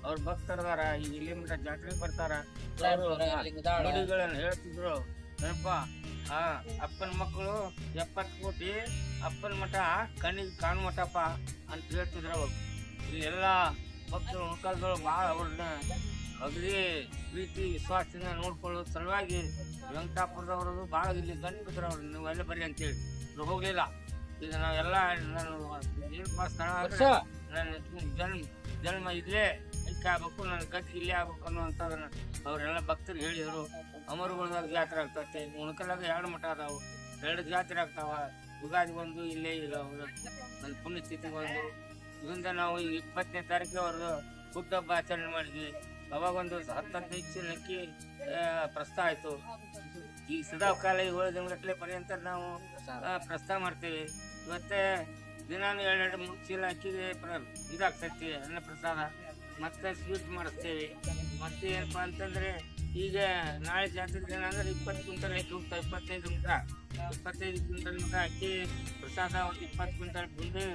ಅವ್ರ ಭಕ್ತರದಾರ ಈಗ ಇಲ್ಲಿ ಮಟ್ಟ ಜಾತ್ರೆಗೆ ಬರ್ತಾರ. ನುಡಿಗಳನ್ನು ಹೇಳ್ತಿದ್ರು, ಏನಪ್ಪ ಅಪ್ಪನ ಮಕ್ಕಳು 70 ಕೋಟಿ, ಅಪ್ಪನ ಮಠ ಕಣ್ಣಿಗೆ ಕಾಣು ಮಠಪ್ಪ ಅಂತ ಹೇಳ್ತಿದ್ರು ಅವಾಗ. ಇಲ್ಲೆಲ್ಲ ಭಕ್ತರು ಮುಖಾಲ್ಗಳು ಭಾಳ ಅವ್ರನ್ನ ಅಗದಿ ಪ್ರೀತಿ ವಿಶ್ವಾಸದಿಂದ ನೋಡ್ಕೊಳ್ಳೋ ಸಲುವಾಗಿ ವೆಂಕಟಾಪುರದವ್ರದ್ದು ಭಾಳ ಇಲ್ಲಿ ಗಂಟು ಬಿದ್ರು ಅವ್ರು, ನೀವು ಎಲ್ಲ ಬರ್ರಿ ಅಂತೇಳಿ ಹೋಗ್ಲಿಲ್ಲ. ಈಗ ನಾವೆಲ್ಲ ನಾನು ಏನಪ್ಪ ಸ್ಥಳ ನನ್ನ ಜನ್ಮ ಇಲ್ಲೇ ಐಕ್ಯ ಆಗ್ಬೇಕು, ನನ್ನ ಗತಿ ಇಲ್ಲೇ ಆಗ್ಬೇಕು ಅನ್ನುವಂಥದ್ದನ್ನ ಅವರೆಲ್ಲ ಭಕ್ತರು ಹೇಳಿದರು. ಅಮರುಗಳ್ದಾಗ ಜಾತ್ರೆ ಆಗ್ತೈತೆ, ಉಣಕಲ್ಲಾಗ 2 ಮಠ ಅದಾವು, 2 ಜಾತ್ರೆ ಆಗ್ತಾವ. ಯುಗಾದಿ ಒಂದು ಇಲ್ಲೇ ಈಗ ನನ್ನ ಪುಣ್ಯತಿಥಿಗೆ ಒಂದು ಇದರಿಂದ ನಾವು ಈಗ 20ನೇ ತಾರೀಕು ಅವ್ರದ್ದು ಹುಟ್ಟುಹಬ್ಬ ಆಚರಣೆ ಮಾಡಿದ್ವಿ. ಅವಾಗ ಒಂದು 10-15 ಚೀಲ ಅಕ್ಕಿ ಪ್ರಸ್ತಾವ ಆಯ್ತು. ಈಗ ಸದಾ ಕಾಲ 7 ದಿನಗಟ್ಟಲೆ ಪರ್ಯಂತ ನಾವು ಪ್ರಸ್ತಾವ ಮಾಡ್ತೀವಿ. ಇವತ್ತೇ ದಿನಾನು 2-3 ಚೀಲ ಅಕ್ಕಿಗೆ ಇದಾಗ್ತೈತಿ ಅನ್ನ ಪ್ರಸಾದ. ಮತ್ತೆ ಸ್ವೀಟ್ ಮಾಡಿಸ್ತೇವೆ. ಮತ್ತೆ ಏನಪ್ಪಾ ಅಂತಂದ್ರೆ ಈಗ ನಾಳೆ ಜಾತ್ರೆ ದಿನ ಅಂದ್ರೆ 20 ಕ್ವಿಂಟಲ್ ಅಕ್ಕಿ ಹೋಗ್ತಾವೆ, 25 ಕ್ವಿಂಟಲ್ ಮಟ್ಟ ಅಕ್ಕಿ ಪ್ರಸಾದ, ಒಂದು 20 ಕ್ವಿಂಟಲ್ ಬಂದು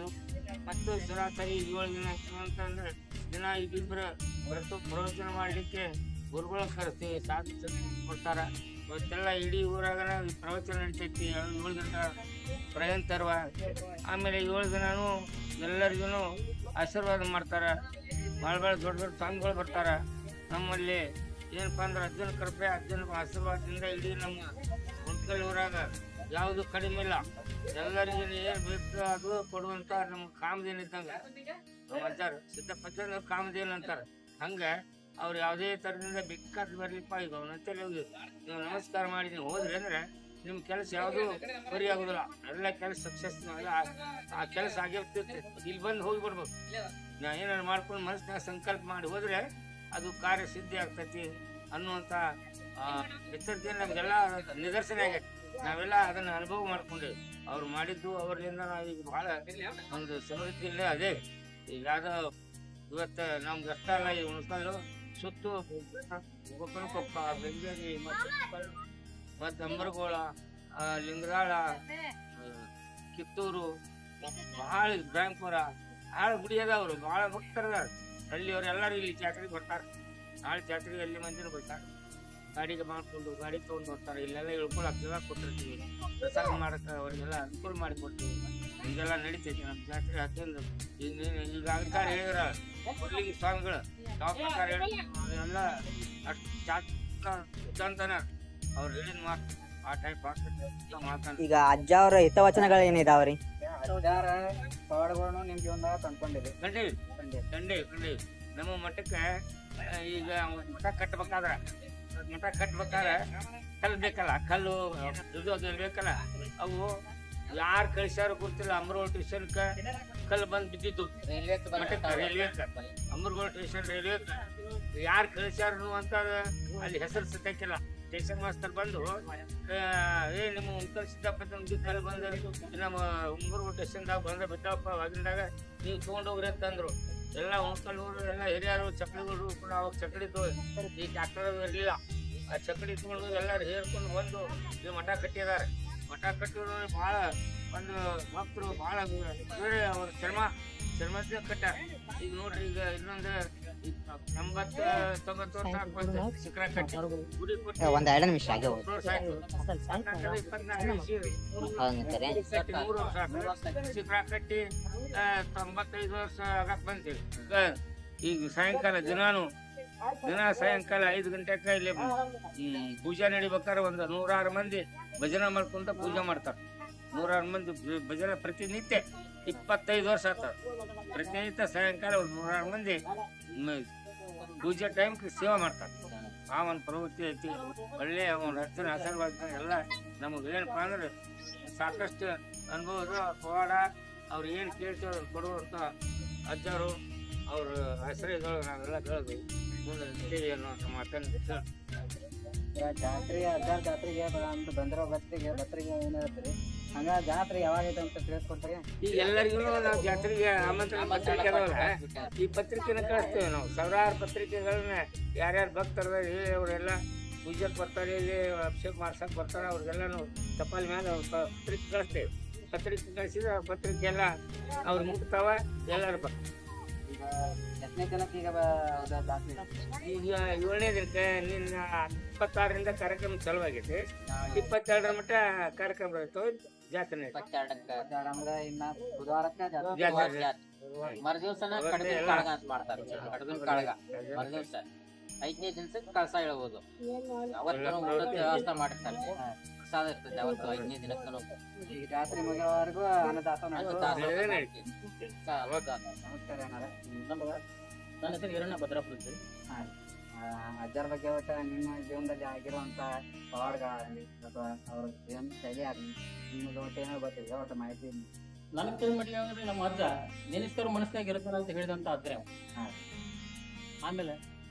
ಮತ್ತು ಸರಾಸರಿ 7 ದಿನ ಅಂತಂದ್ರೆ ದಿನ ಇಬ್ಬಿಬ್ಬರು ಪ್ರವಚನ ಮಾಡಲಿಕ್ಕೆ ಗುರುಗಳ ಕರೆಸ್ತೀವಿ, ಸಾಕು ಕೊಡ್ತಾರ. ಇವತ್ತೆಲ್ಲ ಇಡೀ ಊರಾಗನ ಪ್ರವಚನ ನಡಿತೈತಿ 7 ದಿನ ಪ್ರಯಂತರ್ವ. ಆಮೇಲೆ 7 ದಿನನೂ ಎಲ್ಲರಿಗೂ ಆಶೀರ್ವಾದ ಮಾಡ್ತಾರ. ಭಾಳ ದೊಡ್ಡ ಸ್ವಾಮಿಗಳು ಬರ್ತಾರ ನಮ್ಮಲ್ಲಿ. ಏನಪ್ಪ ಅಂದ್ರೆ ಅಜ್ಜನ ಕೃಪೆ, ಅಜ್ಜನ ಆಶೀರ್ವಾದದಿಂದ ಇಡೀ ನಮ್ಮ ಹುಣ್ಕಲ್ ಊರಾಗ ಯಾವುದು ಕಡಿಮೆ ಇಲ್ಲ. ಎಲ್ಲರಿಗೂ ಏನು ಬೇಕು ಅದು ಕೊಡುವಂತ ನಮ್ಮ ಕಾಮಧೇನು ಇದ್ದಂಗ ನಮ್ಮ ಅಜ್ಜಾರು ಸಿದ್ದಪ್ಪಜ್ಜನ ಕಾಮಧೇನು ಅಂತಾರೆ. ಹಂಗೆ ಅವ್ರು ಯಾವುದೇ ಥರದಿಂದ ಬೇಕಾದ್ ಬರ್ಲಿಪ್ಪ. ಈಗ ಅವನಂತೇಳಿ ಹೋಗಿ ನೀವು ನಮಸ್ಕಾರ ಮಾಡಿ ನೀವು ಹೋದ್ರಿ ಅಂದ್ರೆ ನಿಮ್ಮ ಕೆಲಸ ಯಾವುದು ಬರಿ ಆಗೋದಿಲ್ಲ, ಎಲ್ಲ ಕೆಲಸ ಸಕ್ಸಸ್ ಆ ಕೆಲಸ ಆಗಿರ್ತೈತಿ. ಇಲ್ಲಿ ಬಂದು ಹೋಗಿ ಬರ್ಬೇಕು. ನಾ ಏನಾರು ಮಾಡ್ಕೊಂಡು ಮನಸ್ಸಿನಾಗ ಸಂಕಲ್ಪ ಮಾಡಿ ಹೋದ್ರೆ ಅದು ಕಾರ್ಯ ಸಿದ್ಧಿ ಆಗ್ತೈತಿ ಅನ್ನುವಂಥ ಎಚ್ಚರಿಕೆ ನಮಗೆಲ್ಲ ನಿದರ್ಶನ ಆಗೈತಿ. ನಾವೆಲ್ಲ ಅದನ್ನ ಅನುಭವ ಮಾಡ್ಕೊಂಡೇವಿ. ಅವ್ರು ಮಾಡಿದ್ದು ಅವರಿಂದ ನಾವೀಗ ಭಾಳ ಒಂದು ಸಮೃದ್ಧಿಯಲ್ಲೇ ಅದೇ. ಈಗ ಯಾವ್ದೋ ಇವತ್ತು ನಮ್ಗೆ ಅಷ್ಟ ಅಲ್ಲ, ಈ ಉಣ್ಕಲ್ಲು ಸುತ್ತು ಗೋಕನಕೊಪ್ಪ, ಬೆಂಗೇರಿ ಮತ್ತು ಅಂಬರಗೋಳ, ಲಿಂಗರಾಳ, ಕಿತ್ತೂರು, ಭಾಳ ಬ್ಯಾಂಕ್ಪುರ ಭಾಳ ಗುಡಿ ಅದಾವ್ರು, ಭಾಳ ಭಕ್ತರು ಅದಾರ. ಹಳ್ಳಿಯವ್ರು ಎಲ್ಲರೂ ಇಲ್ಲಿ ಜಾತ್ರೆಗೆ ಬರ್ತಾರೆ. ನಾಳೆ ಜಾತ್ರೆಗೆ ಅಲ್ಲಿ ಮಂದಿನ ಬರ್ತಾರೆ. ಗಾಡಿಗೆ ಮಾಡ್ಕೊಂಡು ಗಾಡಿ ತೊಗೊಂಡು ಬರ್ತಾರೆ. ಇಲ್ಲೆಲ್ಲ ಇಳ್ಕೊಳಕ್ಕೆಲ್ಲ ಕೊಟ್ಟಿರ್ತೀವಿ. ಪ್ರಸಾದ ಮಾಡಕ್ಕೆ ಅವ್ರಿಗೆಲ್ಲ ಅನುಕೂಲ ಮಾಡಿಕೊಡ್ತೀವಿ. ಹಿಂಗೆಲ್ಲ ನಡೀತೈತಿ ನಮ್ಮ ಜಾತ್ರೆ. ಅದರಿಂದ ಈಗ ಅಧಿಕಾರ ಹೇಳಿದ್ರ ಕೊಡ್ಲಿಕ್ಕೆ ಸ್ವಾಮಿಗಳು ಯಾವ ಪ್ರಕಾರ ಎಲ್ಲ ಅಷ್ಟು ಜಾತ್ರೆ ಅವ್ರು ಹೇಳಿದ ಮಾತು ಆ ಟೈಪ್ ಮಾತಾಡ್ತಾರೆ. ಈಗ ಅಜ್ಜ ಅವರ ಹಿತವಚನಗಳು ಏನಿದಾವ್ರಿ? ಪವಾಡಗಳನ್ನು ನಿಮ್ ಜೀವನದಾಗ ತಂದ್ಕೊಂಡಿರಿ. ಖಂಡಿತ ನಮ್ಮ ಮಠಕ್ಕೆ ಈಗ ಮಠ ಕಟ್ಬೇಕಾದ್ರೆ ಕಲ್ಲು ಬೇಕಲ್ಲ, ಕಲ್ಲು ಇದು ಅದು ಬೇಕಲ್ಲ. ಅವು ಯಾರು ಕಳಿಸ್ಯಾರ ಗೊತ್ತಿಲ್ಲ. ಅಮರಗೋಳ ಸ್ಟೇಷನ್ಕ ಕಲ್ಲು ಬಂದು ಬಿದ್ದಿದ್ದು ಮಠಕ್ಕೆ, ರೈಲ್ವೆಕ್ಕೆ, ಅಮರಗೋಳ ಸ್ಟೇಷನ್ ರೈಲ್ವೆಕ್ಕೆ ಯಾರು ಕಳಿಸ್ಯಾರ ಅಂತ ಅಲ್ಲಿ ಹೆಸರು ಸತ್ಯಕ್ಕಿಲ್ಲ. ಸ್ಟೇಷನ್ ಮಾಸ್ತರ್ ಬಂದು ನಿಮ್ಮ ಉಂಕಲ್ ಸಿದ್ದಪ್ಪ ಕಲ್ಲು ಬಂದ ನಮ್ಮ ಅಮರಗೋಳ ಸ್ಟೇಷನ್ದಾಗ ಬಂದ ಬಿದ್ದಪ್ಪ ಆಗಿಂದಾಗ ನೀವು ತೊಗೊಂಡೋಗ್ರಿ ಅಂತಂದ್ರು. ಎಲ್ಲ ಉಣ್ಕಲ್ವರು ಎಲ್ಲ ಹಿರಿಯರು ಚಕ್ಕಡಿಗಳು ಕೂಡ ಅವಾಗ ಚಕ್ಕಡಿ ಈ ಟ್ಯಾಕ್ಟರ್ ಇರಲಿಲ್ಲ. ಆ ಚಕ್ಕಡಿ ತೊಗೊಂಡು ಎಲ್ಲರೂ ಹೇರ್ಕೊಂಡು ಬಂದು ಈ ಮಠ ಕಟ್ಟಿದ್ದಾರೆ. ಮಠ ಕಟ್ಟಿದ್ರು ಭಾಳ ಒಂದು ಭಕ್ತರು ಭಾಳ ಬೇರೆ ಅವ್ರ ಶ್ರಮದಿಂದ ಕಟ್ಟಾರ. ಈಗ ನೋಡ್ರಿ, ಈಗ ಇನ್ನೊಂದು 80-90 ವರ್ಷ ಆಗ್ಬೋದು ಶಿಖರ ಕಟ್ಟಿ ಗುಡಿ ಕೊಟ್ಟು ಒಂದ್ 2 ನಿಮಿಷ ಆಗ್ಯಾವ. 3 ವರ್ಷ ಶಿಖರ ಕಟ್ಟಿ 95 ವರ್ಷ ಆಗಕ್ ಬಂತೀವಿ. ಈಗ ಸಾಯಂಕಾಲ ದಿನ ಸಾಯಂಕಾಲ 5 ಗಂಟೆಗೆ ಇಲ್ಲಿ ಪೂಜೆ ನಡಿಬೇಕಾದ್ರೆ ಒಂದು 106 ಮಂದಿ ಭಜನೆ ಮಾಡ್ಕೊಂತ ಪೂಜೆ ಮಾಡ್ತಾರೆ. 106 ಮಂದಿ ಭಜನೆ ಪ್ರತಿನಿತ್ಯ 25 ವರ್ಷ ಆಗ್ತದೆ. ಪ್ರತಿನಿತ್ಯ ಸಾಯಂಕಾಲ ಒಂದು 106 ಮಂದಿ ಪೂಜೆ ಟೈಮ್ ಸೇವೆ ಮಾಡ್ತಾರೆ. ಆ ಒಂದು ಪ್ರವೃತ್ತಿ ಐತಿ. ಒಳ್ಳೆ ಒಂದು ಹತ್ತಿರ ಆಶೀರ್ವಾದ ಎಲ್ಲ ನಮಗೆ ಏನಪ್ಪ ಅಂದ್ರೆ ಸಾಕಷ್ಟು ಅನುಭವ ಪವಾಡ ಅವ್ರು ಏನು ಕೇಳ್ತೇವೆ ಕೊಡುವಂಥ ಅಜ್ಜರು ಅವ್ರ ಆಶ್ರಯಗಳು ನಾವೆಲ್ಲ ಕೇಳಿದ್ವಿ. ಮುಂದೆ ನಡೀವಿ ಅನ್ನೋ ಮಾತನ್ನು ಜಾತ್ರೆಗೆ ಅಂತ ಬಂದಿರೋ ಭಕ್ತರಿಗೆ ಏನ್ ಹೇಳ್ತೀರಿ? ಹಂಗ ಜಾತ್ರೆ ಯಾವಾಗ ಐತೆ ಅಂತ ತಿಳಿಸ್ಕೊಡ್ತಾರೆ. ಈಗ ಎಲ್ಲರಿಗೂ ನಾವು ಜಾತ್ರೆಗೆ ಆಮಂತ್ರಣ ಪತ್ರಿಕೆ ಅದಾವಲ್ಲ, ಈ ಪತ್ರಿಕೆನ ಕಳಿಸ್ತೇವೆ ನಾವು. ಸಾವಿರಾರು ಪತ್ರಿಕೆಗಳನ್ನ ಯಾರ್ಯಾರು ಭಕ್ತರದ ಅವರೆಲ್ಲ ಪೂಜೆಗೆ ಬರ್ತಾರೆ, ಇಲ್ಲಿ ಅಭಿಷೇಕ ಮಾಡ್ಸಕ್ ಬರ್ತಾರೆ. ಅವ್ರಿಗೆಲ್ಲ ಟಪಾಲ್ ಮ್ಯಾಲ ಪತ್ರಿಕೆ ಕಳಿಸ್ತೇವೆ. ಪತ್ರಿಕೆ ಕಳಿಸಿದ್ರೆ ಪತ್ರಿಕೆ ಎಲ್ಲ ಅವ್ರು ಮುಟ್ತಾವ, ಎಲ್ಲರೂ ಬರ್ತಾರೆ. ಈಗ ಎಷ್ಟನೇ ದಿನಕ್ಕೆ ಈಗ ಜಾತ್ರೆ? ಈಗ 7ನೇ ದಿನಕ್ಕೆ ನಿನ್ನ 26ರಿಂದ ಕಾರ್ಯಕ್ರಮ ಚಾಲುವಾಗೈತಿ. 22ರ ಮಟ್ಟ ಕಾರ್ಯಕ್ರಮ ಇರ್ತವೆ. ಜಾತ್ರೆ 22 ಅಂದ್ರೆ ಇನ್ನ ಬುಧವಾರಕ್ಕೆ ಮರುದಿವ್ಸನ ಕಡಬಿನ ಕಾಳಗ ಅಂತ ಮಾಡ್ತಾರೆ. ಕಡಬಿನ ಕಾಳಗ ಮರುದಿವ್ಸ 5ನೇ ದಿವಸಕ್ಕೆ ಕಳಸ ಇಳಬಹುದು. ಅವತ್ತು ಊಟದ ವ್ಯವಸ್ಥೆ ಮಾಡಿರ್ತಾರೆ. ಪ್ರಸಾದ ಇರ್ತದೆ ಅವತ್ತು 5ನೇ ದಿನಕ್ಕೂ. ಈಗ ಜಾತ್ರೆ ಮುಗಿಯೋವರೆಗೂ ಅನ್ನದಾಸೋಹ ನನ್ನ ಹೆಸರು ಹಿರಣ್ಯ ಭದ್ರಾಪುರ. ಅಜ್ಜರ ಬಗ್ಗೆ ಒಟ್ಟು ನಿಮ್ಮ ಜೀವನದಲ್ಲಿ ಆಗಿರುವಂತ ಪವಾಡಗಳಾಗಲಿ ಅಥವಾ ಅವ್ರ ಜೀವನ ಶೈಲಿ ಆಗಲಿ ನಿಮಗೆ ಒಟ್ಟು ಏನೋ ಗೊತ್ತಿದೆ ಒಟ್ಟು ಮಾಹಿತಿ. ನನಗೆ ತಿಳಿದ ಮಟ್ಟಿಗೆ ಅಂದ್ರೆ ನಮ್ಮ ಅಜ್ಜ ನೆನೆಸ್ತವ್ರ ಮನಸ್ಸಿನಾಗ ಇರ್ತಾರ ಅಂತ ಹೇಳಿದಂತ ಅದ್ರೆ. ಆಮೇಲೆ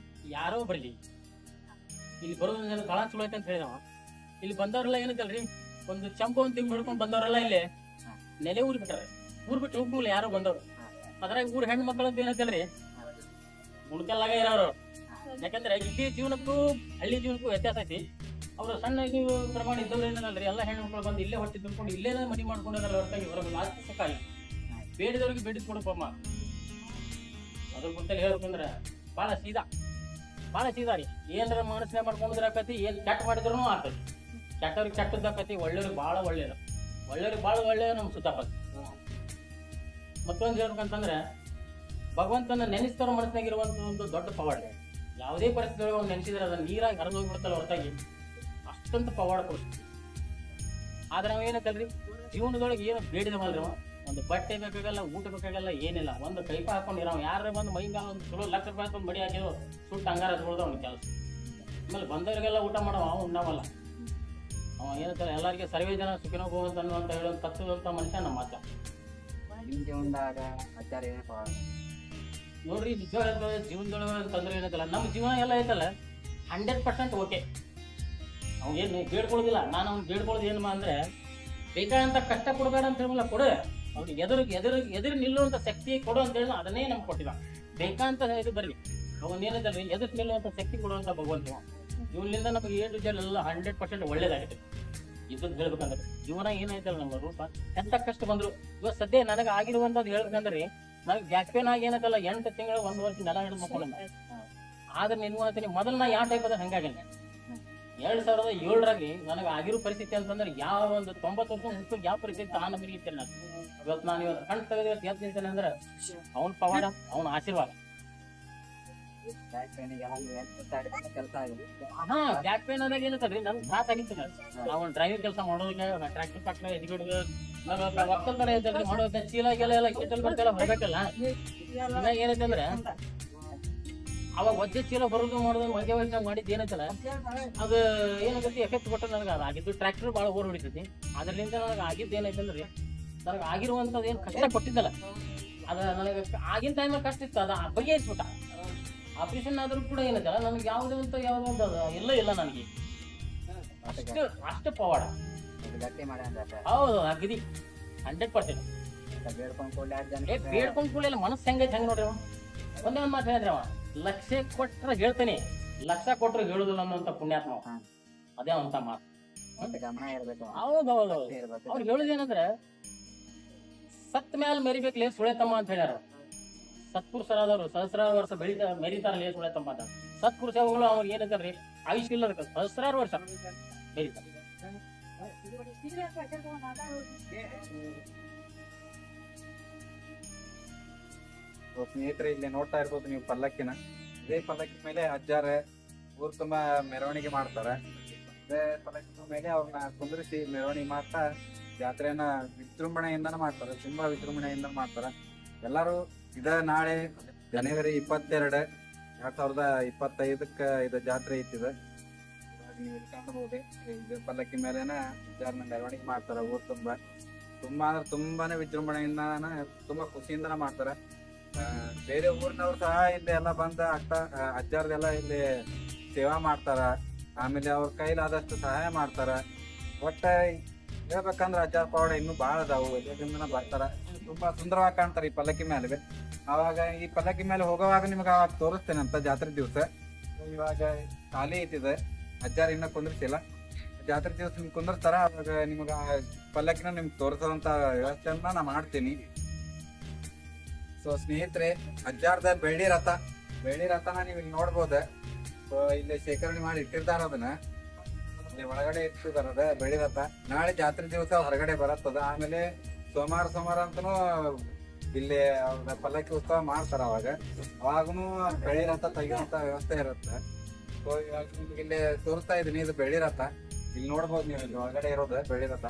ಯಾರೋ ಬರ್ಲಿ ಇಲ್ಲಿ ಬರೋದ್ರಿಂದ ಕಾಳ ಚಲೋ ಐತೆ ಅಂತ ಹೇಳಿದವ. ಇಲ್ಲಿ ಬಂದವ್ರೆಲ್ಲ ಏನಂತಲ್ರಿ, ಒಂದು ಚಂಪ ಒಂದು ತಿಂಗ್ ಹಿಡ್ಕೊಂಡು ಬಂದವರೆಲ್ಲ ಇಲ್ಲಿ ನೆಲೆ ಊರ್ ಬಿಟ್ಟಾರೆ. ಊರ್ ಬಿಟ್ಟು ಹೋಗ್ಲಿಲ್ಲ ಯಾರೋ ಬಂದವ್ರು. ಅದ್ರಾಗ ಊರ್ ಹೆಣ್ಣು ಮಕ್ಕಳು ಅಂತ ಏನಂತಲ್ರಿ, ಮುಳ್ಕಲ್ಲಾಗ ಇರೋರು. ಯಾಕಂದ್ರೆ ಇಲ್ಲಿ ಜೀವನಕ್ಕೂ ಹಳ್ಳಿ ಜೀವನಕ್ಕೂ ವ್ಯತ್ಯಾಸ ಐತಿ. ಅವ್ರು ಸಣ್ಣ ಪ್ರಮಾಣ ಇದ್ದವ್ರು ಏನಲ್ರಿ, ಎಲ್ಲ ಹೆಣ್ಣು ಮಕ್ಕಳು ಬಂದು ಇಲ್ಲೇ ಹೊಟ್ಟೆ ತುಂಬಿಕೊಂಡು ಇಲ್ಲೇ ಮನಿ ಮಾಡ್ಕೊಂಡಿದ್ದಾರೆ ಹೊರತಾಗಿ ಹೊರಗೆ ಆಸ್ತಿ ಸುಖ ಇಲ್ಲ. ಬೇಡಿದವ್ರಿಗೆ ಬೇಡಿಸ್ಕೊಡಪ್ಪಮ್ಮ. ಅದ್ರ ಗುಂತಲ್ಲಿ ಹೇಳ್ಬೇಕಂದ್ರೆ ಭಾಳ ಸೀದಾ ರೀ. ಏನಾರ ಮನಸ್ಸಿನ ಮಾಡ್ಕೊಂಡಿದ್ರ ಆಕತಿ, ಏನ್ ಕೆಟ್ಟ ಮಾಡಿದ್ರು ಆಗ್ತೈತಿ. ಕೆಟ್ಟವ್ರಿಗೆ ಕೆಟ್ಟದ್ದಾಕತಿ, ಒಳ್ಳೆಯವ್ರಿಗೆ ಭಾಳ ಒಳ್ಳೆಯದು. ಒಳ್ಳೆಯ ನಮ್ಮ ಸುತ್ತಪ್ಪ. ಮತ್ತೊಂದು ಹೇಳ್ಬೇಕಂತಂದ್ರೆ ಭಗವಂತನ ನೆನೆಸ್ತವ್ರ ಮನಸ್ಸಿನಾಗಿರುವಂತ ಒಂದು ದೊಡ್ಡ ಪವಾಡ. ಯಾವುದೇ ಪರಿಸ್ಥಿತಿ ಅವ್ರು ನೆನೆಸಿದ್ರೆ ಅದನ್ನ ನೀರಾಗಿ ಹರಿದು ಹೋಗ್ಬಿಡ್ತಲ್ಲ ಹೊರತಾಗಿ ಅಷ್ಟಂತ ಪವಾಡ ಕೊಡ್ತೀವಿ. ಆದ್ರೆ ನಾವ್ ಏನಕ್ಕಲ್ರಿ, ಜೀವನದೊಳಗೆ ಏನು ಬೇಡಿದವಲ್ರಿ, ಒಂದು ಬಟ್ಟೆ ಬೇಕಾಗಲ್ಲ, ಊಟ ಬೇಕಾಗಲ್ಲ, ಏನಿಲ್ಲ. ಒಂದು ಕೈಪ ಹಾಕೊಂಡಿರೋ ಯಾರ ಬಂದು ಮೈ ಮೇಲೆ ಒಂದು ಚಲೋ ಲಕ್ಷ ರೂಪಾಯಿ ಒಂದು ಬಡಿ ಹಾಕಿದ್ರು ಸುಟ್ಟು ಅಂಗಾರ ಹಚ್ಕೊಳ್ದ ಅವ್ನ ಕೆಲಸ. ಆಮೇಲೆ ಬಂದವರಿಗೆಲ್ಲ ಊಟ ಮಾಡವ ಉಣ್ಣವಲ್ಲ. ಅವ ಏನಂತಾರೆ, ಎಲ್ಲರಿಗೆ ಸರ್ವೇ ಜನ ಸುಖಿನೋ ಹೋಗುವಂತ ಅನ್ನುವಂತ ಹೇಳೋ ತತ್ವದಂತ ಮನುಷ್ಯ ನಮ್ಮ ಅಜ್ಜ. ನಿಮ್ಮ ಜೀವನದಾಗ ಅಜ್ಜಾರ ಏನೇ ಪವಾಡ ನೋಡ್ರಿ, ನಿಜ ಜೀವನದೊಳಗೆ ಅಂತಂದ್ರೆ ಏನಂತಲ್ಲ, ನಮ್ಮ ಜೀವನ ಎಲ್ಲ ಐತಲ್ಲ 100% ಓಕೆ. ಅವ್ನು ಏನು ಬೇಡ್ಕೊಳ್ಳೋದಿಲ್ಲ. ನಾನು ಅವ್ನು ಬೇಡ್ಕೊಳ್ಳೋದು ಏನು ಅಂದ್ರೆ, ಬೇಕಾದಂತ ಕಷ್ಟ ಕೊಡಬೇಡ ಅಂತ ಹೇಳಲ್ಲ, ಕೊಡು. ಅವ್ನಿಗೆ ಎದುರು ನಿಲ್ಲುವಂತ ಶಕ್ತಿ ಕೊಡು ಅಂತ ಹೇಳಿ ಅದನ್ನೇ ನಮ್ಗೆ ಕೊಟ್ಟಿಲ್ಲ. ಬೇಕಂತ ಇದು ಬರ್ರಿ, ಅವನ್ ಏನಂತಲ್ರಿ, ಎದುರು ನಿಲ್ಲುವಂತ ಶಕ್ತಿ ಕೊಡುವಂತ ಭಗವಂತ. ಇವನಿಂದ ನಮಗೆ ಏನು ಎಲ್ಲ 100% ಒಳ್ಳೇದಾಗುತ್ತೆ. ಇದನ್ನ ಹೇಳ್ಬೇಕಂದ್ರೆ ಜೀವನ ಏನೈತಲ್ಲ ನಮ್ಮ ರೂಪ, ಎಂತ ಕಷ್ಟ ಬಂದ್ರು. ಇವಾಗ ಸದ್ಯ ನನಗೆ ಆಗಿರುವಂತದ್ದು ಹೇಳ್ಬೇಕಂದ್ರೆ ನನಗೆ ಬ್ಯಾಕ್ ಪೇನ್ ಆಗಿ ಏನಕ್ಕಲ್ಲ 8 ತಿಂಗಳು 1 ವರ್ಷ ನೆಲ ಹಿಡಿದು ಮಕ್ಕೊಂಡ. ಆದ್ರೆ ನಿನ್ಗೂ ಅಂತೀನಿ ಮೊದಲು ನಾ ಯಾವ ಟೈಪ್ ಅದ ಹಂಗಾಗೇನೆ. 2007 ನನಗೆ ಆಗಿರೋ ಪರಿಸ್ಥಿತಿ ಅಂತಂದ್ರೆ ಯಾವ ಒಂದು 90 ವರ್ಷ ಮುಟ್ಟು ಯಾವ ಪರಿಸ್ಥಿತಿ ಆ ನಮಗೆ ಇತ್ತು. ನಾನು ಇವತ್ತು ಕಣ್ ತೆಗೆದು ಎದ್ದು ನಿಂತೇನೆ ಅಂದ್ರೆ ಅವನ ಪವಾಡ, ಅವನ ಆಶೀರ್ವಾದ. ಹಾ, ಬ್ಯಾಕ್ ಪೇನ್ ಆದಾಗ ಏನಂತಲ್ರಿ ನನ್ಗೆ ತ್ರಾಸ ಆಗಿತ್ತು. ನಾವು ಡ್ರೈವಿಂಗ್ ಕೆಲಸ ಮಾಡೋದಕ್ಕೆ ಟ್ರ್ಯಾಕ್ಟರ್ ಪಕ್ಕ ಎದ್ಗಿಡುದು ಒಕ್ಕಲ್ ಕಡೆ ಇದ್ದಲ್ಲಿ ಮಾಡೋದ ಚೀಲ ಗೆಲ್ಲ ಎಲ್ಲ ಕಿಟ್ಟಲ್ ಬರ್ತೆಲ್ಲ ಹೊರಬೇಕಲ್ಲ. ಇವಾಗ ಏನೈತೆ ಅಂದ್ರೆ ಅವಾಗ ಒಜ್ಜೆ ಚೀಲ ಬರೋದು ಮಾಡೋದು ಒಗ್ಗೆ ಒಗ್ಗೆ ಮಾಡಿದ್ದು ಏನೈತಲ್ಲ ಅದು ಏನಾಗತ್ತೆ ಎಫೆಕ್ಟ್ ಕೊಟ್ಟು ನನಗೆ ಅದು ಆಗಿದ್ದು. ಟ್ರ್ಯಾಕ್ಟರ್ ಭಾಳ ಓರ್ ಹೊಡಿತೈತಿ. ಅದರಿಂದ ನನಗೆ ಆಗಿದ್ದು ಏನೈತೆ ಅಂದ್ರೆ ನನಗೆ ಆಗಿರುವಂಥದ್ದು ಏನು ಕಷ್ಟ ಕೊಟ್ಟಿದ್ದಲ್ಲ ಅದು ನನಗೆ ಆಗಿನ ಟೈಮಲ್ಲಿ ಕಷ್ಟ ಇತ್ತು. ಅದು ಬಗೆಹರಿಸ್ಬಿಟ್ಟ. ಆಪರೇಷನ್ ಆದ್ರೂ ಕೂಡ ಏನೈತಲ್ಲ ನನಗೆ ಯಾವುದೇ ಅಂತ ಯಾವುದೋ ಇಲ್ಲ ನನಗೆ ಅಷ್ಟು ಪವಾಡ. ಹೌದು, ಅಗದಿ 100%. ಬೇಡ್ಕೊಂಡ್ ಕೂಡಲಿಲ್ಲ ಮನಸ್ಸು ಹೆಂಗೈತೆ ಹೆಂಗ್ ನೋಡ್ರಿ. ಒಂದೇ ಒಂದು ಮಾತು ಹೇಳಿದ್ರಿ ಅವ, ಲಕ್ಷ ಕೊಟ್ರೆ ಹೇಳ್ತೇನೆ, ಲಕ್ಷ ಕೊಟ್ರೆ ಹೇಳುದಿಲ್ಲ ಅನ್ನೋಂಥ ಪುಣ್ಯಾತ್ಮ. ಅದೇ ಅಂತ ಮಾತು. ಹೌದೌದು. ಅವ್ರು ಹೇಳುದೇನಂದ್ರೆ ಸತ್ ಮ್ಯಾಲ ಮೆರಿಬೇಕಲೇ ಸುಳೆತಮ್ಮ ಅಂತ ಹೇಳ್ಯಾರ. ಸತ್ಪುರುಷರಾದವರು ಸಹಸ್ರಾರು ವರ್ಷ ಮೆರಿತಾರಲೇ ಸುಳೆತಮ್ಮ ಅಂತ. ಸತ್ಪುರುಷಗಳು ಅವ್ರಿಗೆ ಏನಂತಾರ್ರಿ ಆಯುಷ್ಯ ಇಲ್ಲ, ಸಹಸ್ರಾರು ವರ್ಷ ಮೆರಿತಾರೆ. ಸ್ನೇಹಿತರೆ, ಇಲ್ಲಿ ನೋಡ್ತಾ ಇರ್ಬೋದು ನೀವು ಪಲ್ಲಕ್ಕಿನ. ಇದೇ ಪಲ್ಲಕ್ಕಿ ಮೇಲೆ ಅಜ್ಜಾರ ಊರ್ ತುಂಬಾ ಮೆರವಣಿಗೆ ಮಾಡ್ತಾರ. ಇದೇ ಪಲ್ಲಕ್ಕಿ ಮೇಲೆ ಅವ್ರನ್ನ ಕುಂದ್ರಿಸಿ ಮೆರವಣಿಗೆ ಮಾಡ್ತಾ ಜಾತ್ರೆಯನ್ನ ವಿಜೃಂಭಣೆಯಿಂದನ ಮಾಡ್ತಾರೆ. ತುಂಬಾ ವಿಜೃಂಭಣೆಯಿಂದ ಮಾಡ್ತಾರ. ಎಲ್ಲಾರು ನಾಳೆ ಜನವರಿ 22, 2025 ಇದು ಜಾತ್ರೆ ಐತಿದೆ. ನೀವು ಕಾಣಬಹುದು, ಇದು ಪಲ್ಲಕ್ಕಿ ಮೇಲೆನ ಅಜ್ಜಾರನ್ನ ಮೆರವಣಿಗೆ ಮಾಡ್ತಾರ. ಊರ್ ತುಂಬಾ ಅಂದ್ರೆ ತುಂಬಾನೇ ವಿಜೃಂಭಣೆಯಿಂದ ತುಂಬಾ ಖುಷಿಯಿಂದನ ಮಾಡ್ತಾರ. ಬೇರೆ ಊರಿನವ್ರು ಸಹ ಇಲ್ಲಿ ಎಲ್ಲ ಬಂದ ಅಜ್ಜಾರ್ದೆಲ್ಲ ಇಲ್ಲಿ ಸೇವಾ ಮಾಡ್ತಾರ. ಆಮೇಲೆ ಅವ್ರ ಕೈಲಾದಷ್ಟು ಸಹಾಯ ಮಾಡ್ತಾರ. ಒಟ್ಟ ಹೇಳ್ಬೇಕಂದ್ರ ಅಜ್ಜಾರ್ ಪವಾಡ ಇನ್ನೂ ಬಾಳ ಅದಾವು. ಎಲ್ಲದಿಂದ ಬರ್ತಾರ. ತುಂಬಾ ಸುಂದರವಾಗಿ ಕಾಣ್ತಾರ ಈ ಪಲ್ಲಕ್ಕಿ ಮೇಲೆ. ಅವಾಗ ಈ ಪಲ್ಲಕ್ಕಿ ಮೇಲೆ ಹೋಗೋವಾಗ ನಿಮ್ಗೆ ಅವಾಗ ತೋರಿಸ್ತೇನೆ ಅಂತ ಜಾತ್ರೆ ದಿವಸ. ಇವಾಗ ಖಾಲಿ ಐತಿದೆ, ಅಜ್ಜಾರ್ ಇನ್ನ ಕುಂದ್ರಿಸಿಲ್ಲ. ಜಾತ್ರೆ ದಿವಸ ನಿಮ್ಗೆ ಕುಂದಿರ್ತಾರ. ಅವಾಗ ನಿಮ್ಗ ಪಲ್ಲಕ್ಕಿನ ನಿಮ್ಗೆ ತೋರಿಸೋಂತ ವ್ಯವಸ್ಥೆಯನ್ನ ನಾ ಮಾಡ್ತೀನಿ. ಸೊ ಸ್ನೇಹಿತರೆ, ಅಜ್ಜಾರ್ದ ಬೆಳ್ಳಿ ರಥನ ನೀವು ಇಲ್ಲಿ ನೋಡ್ಬೋದ. ಸೊ ಇಲ್ಲಿ ಶೇಖರಣೆ ಮಾಡಿ ಇಟ್ಟಿರ್ತಾರ. ಅದನ್ನ ಇಲ್ಲಿ ಒಳಗಡೆ ಇಟ್ಟಿದಾರದ ಬೆಳ್ಳಿ ರಥ. ನಾಳೆ ಜಾತ್ರೆ ದಿವಸ ಹೊರಗಡೆ ಬರತ್ತದ. ಆಮೇಲೆ ಸೋಮವಾರ ಅಂತನೂ ಇಲ್ಲಿ ಪಲ್ಲಕ್ಕಿ ಉತ್ಸವ ಮಾಡ್ತಾರ. ಅವಾಗನು ಬೆಳ್ಳಿ ರಥ ತೆಗಿಯುವಂತ ವ್ಯವಸ್ಥೆ ಇರುತ್ತೆ. ಸೊ ಇವಾಗ ನಿಮ್ಗೆ ಇಲ್ಲಿ ತೋರಿಸ್ತಾ ಇದೀನಿ, ಇದು ಬೆಳ್ಳಿ ರಥ. ಇಲ್ಲಿ ನೋಡ್ಬೋದು ನೀವು, ಇಲ್ಲಿ ಒಳಗಡೆ ಇರೋದು ಬೆಳ್ಳಿ ರಥ.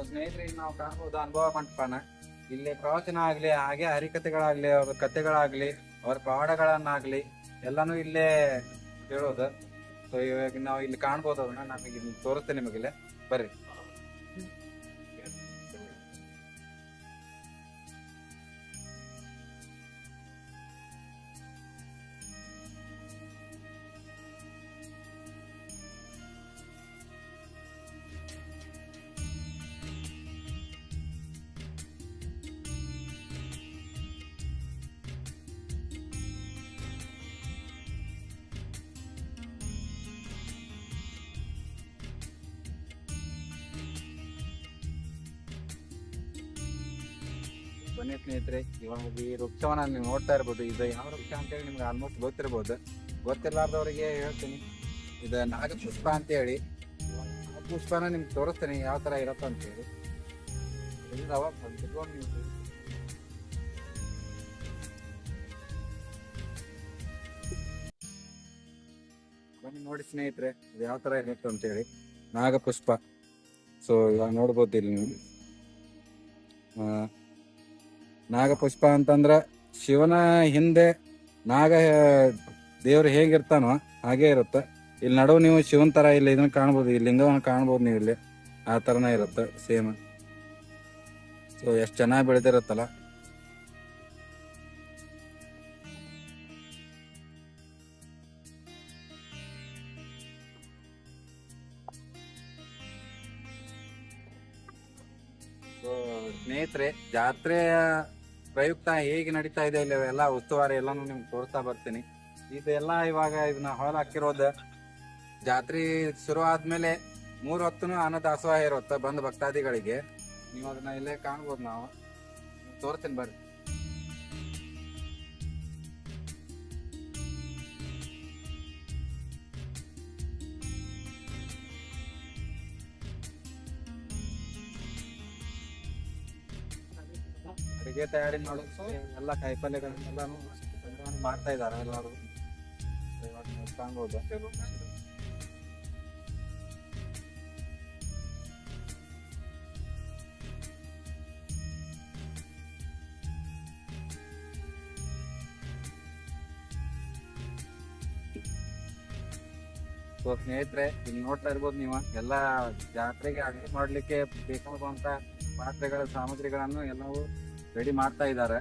ಸ್ನೇಹಿತರೆ, ನಾವು ಕಾಣಬಹುದು ಅನುಭವ ಮಂಟಪನ. ಇಲ್ಲಿ ಪ್ರವಚನ ಆಗ್ಲಿ, ಹಾಗೆ ಹರಿಕಥೆಗಳಾಗ್ಲಿ, ಅವ್ರ ಕಥೆಗಳಾಗ್ಲಿ, ಅವ್ರ ಪವಾಡಗಳನ್ನಾಗ್ಲಿ ಎಲ್ಲಾನು ಇಲ್ಲೇ ಹೇಳೋದು. ಸೊ ಇವಾಗ ನಾವು ಇಲ್ಲಿ ಕಾಣ್ಬೋದು. ಅದನ್ನ ನಮಗೆ ಇಲ್ಲಿ ತೋರಿಸ್ತೇನೆ ನಿಮಗಿಲ್ಲೇ, ಬರ್ರಿ. ಬನ್ನಿ ಸ್ನೇಹಿತರೆ, ಇವಾಗ ಈ ವೃಕ್ಷವನ್ನ ನೀವು ನೋಡ್ತಾ ಇರ್ಬೋದು. ಇದು ಯಾವ ವೃಕ್ಷ ಅಂತೇಳಿ ನಿಮ್ಗೆ ಆಲ್ಮೋಸ್ಟ್ ಗೊತ್ತಿರ್ಬೋದು. ಗೊತ್ತಿರ್ಲಾರ್ದವ್ರಿಗೆ ಹೇಳ್ತೀನಿ, ಇದು ನಾಗಪುಷ್ಪ ಅಂತ ಹೇಳಿ. ಪುಷ್ಪನ ನಿಮ್ಗೆ ತೋರಿಸ್ತೇನೆ ಯಾವ ತರ ಇರತ್ತ ಅಂತ ಹೇಳಿ. ಬನ್ನಿ ನೋಡಿ ಸ್ನೇಹಿತರೆ, ಇದು ಯಾವ ತರ ಇರುತ್ತೆ ಅಂತ ಹೇಳಿ. ನಾಗಪುಷ್ಪ. ಸೊ ಇವಾಗ ನೋಡ್ಬೋದು ಇಲ್ಲಿ ನೀವು. ನಾಗಪುಷ್ಪ ಅಂತಂದ್ರ ಶಿವನ ಹಿಂದೆ ನಾಗ ದೇವ್ರು ಹೇಗಿರ್ತಾನೋ ಹಾಗೆ ಇರುತ್ತೆ. ಇಲ್ಲಿ ನಡುವು ನೀವು ಶಿವನ್ ತರ ಇಲ್ಲಿ ಇದನ್ನ ಕಾಣ್ಬೋದು, ಈ ಲಿಂಗವನ್ನ ಕಾಣ್ಬೋದು ನೀವು ಇಲ್ಲಿ. ಆ ತರನೇ ಇರುತ್ತೆ ಸೇಮ್. ಸೊ ಎಷ್ಟು ಚೆನ್ನಾಗಿ ಬೆಳೆದಿರುತ್ತಲ್ಲ. ಸ್ನೇಹಿತರೆ, ಜಾತ್ರೆಯ ಪ್ರಯುಕ್ತ ಹೇಗೆ ನಡೀತಾ ಇದೆ ಇಲ್ಲಿ ಎಲ್ಲ ಉಸ್ತುವಾರಿ ಎಲ್ಲಾನು ನಿಮ್ಗೆ ತೋರಿಸ್ತಾ ಬರ್ತೀನಿ. ಇದೆಲ್ಲ ಇವಾಗ ಇದನ್ನ ಹಾಲ್ ಹಾಕಿರೋದು ಜಾತ್ರೆ ಶುರು ಆದ್ಮೇಲೆ 3 ಹೊತ್ತುನು ಅನ್ನದಾಸೋಹ ಇರುತ್ತೆ ಬಂದ ಭಕ್ತಾದಿಗಳಿಗೆ. ನೀವು ಅದನ್ನ ಇಲ್ಲೇ ಕಾಣ್ಬೋದು, ನಾವು ತೋರ್ತೀನಿ ಬರ್ರಿ. ಅಡಿಗೆ ತಯಾರಿ ಮಾಡೋದು ಎಲ್ಲ ಕಾಯಿಪಲ್ಯಗಳನ್ನೆಲ್ಲಾನು ಸಂಗ್ರಹಣೆ ಮಾಡ್ತಾ ಇದಾರೆ ಎಲ್ಲರೂ. ಇವಾಗ ನೀವು ಕಾಣ್ಬೋದು. ಸೊ ಸ್ನೇಹಿತರೆ, ಇಲ್ಲಿ ನೋಡ್ತಾ ಇರ್ಬೋದು ನೀವು, ಎಲ್ಲಾ ಜಾತ್ರೆಗೆ ಅಡುಗೆ ಮಾಡ್ಲಿಕ್ಕೆ ಬೇಕಾಗುವಂತ ಪಾತ್ರೆಗಳ ಸಾಮಗ್ರಿಗಳನ್ನು ಎಲ್ಲವೂ ರೆಡಿ ಮಾಡ್ತಾ ಇದ್ದಾರೆ.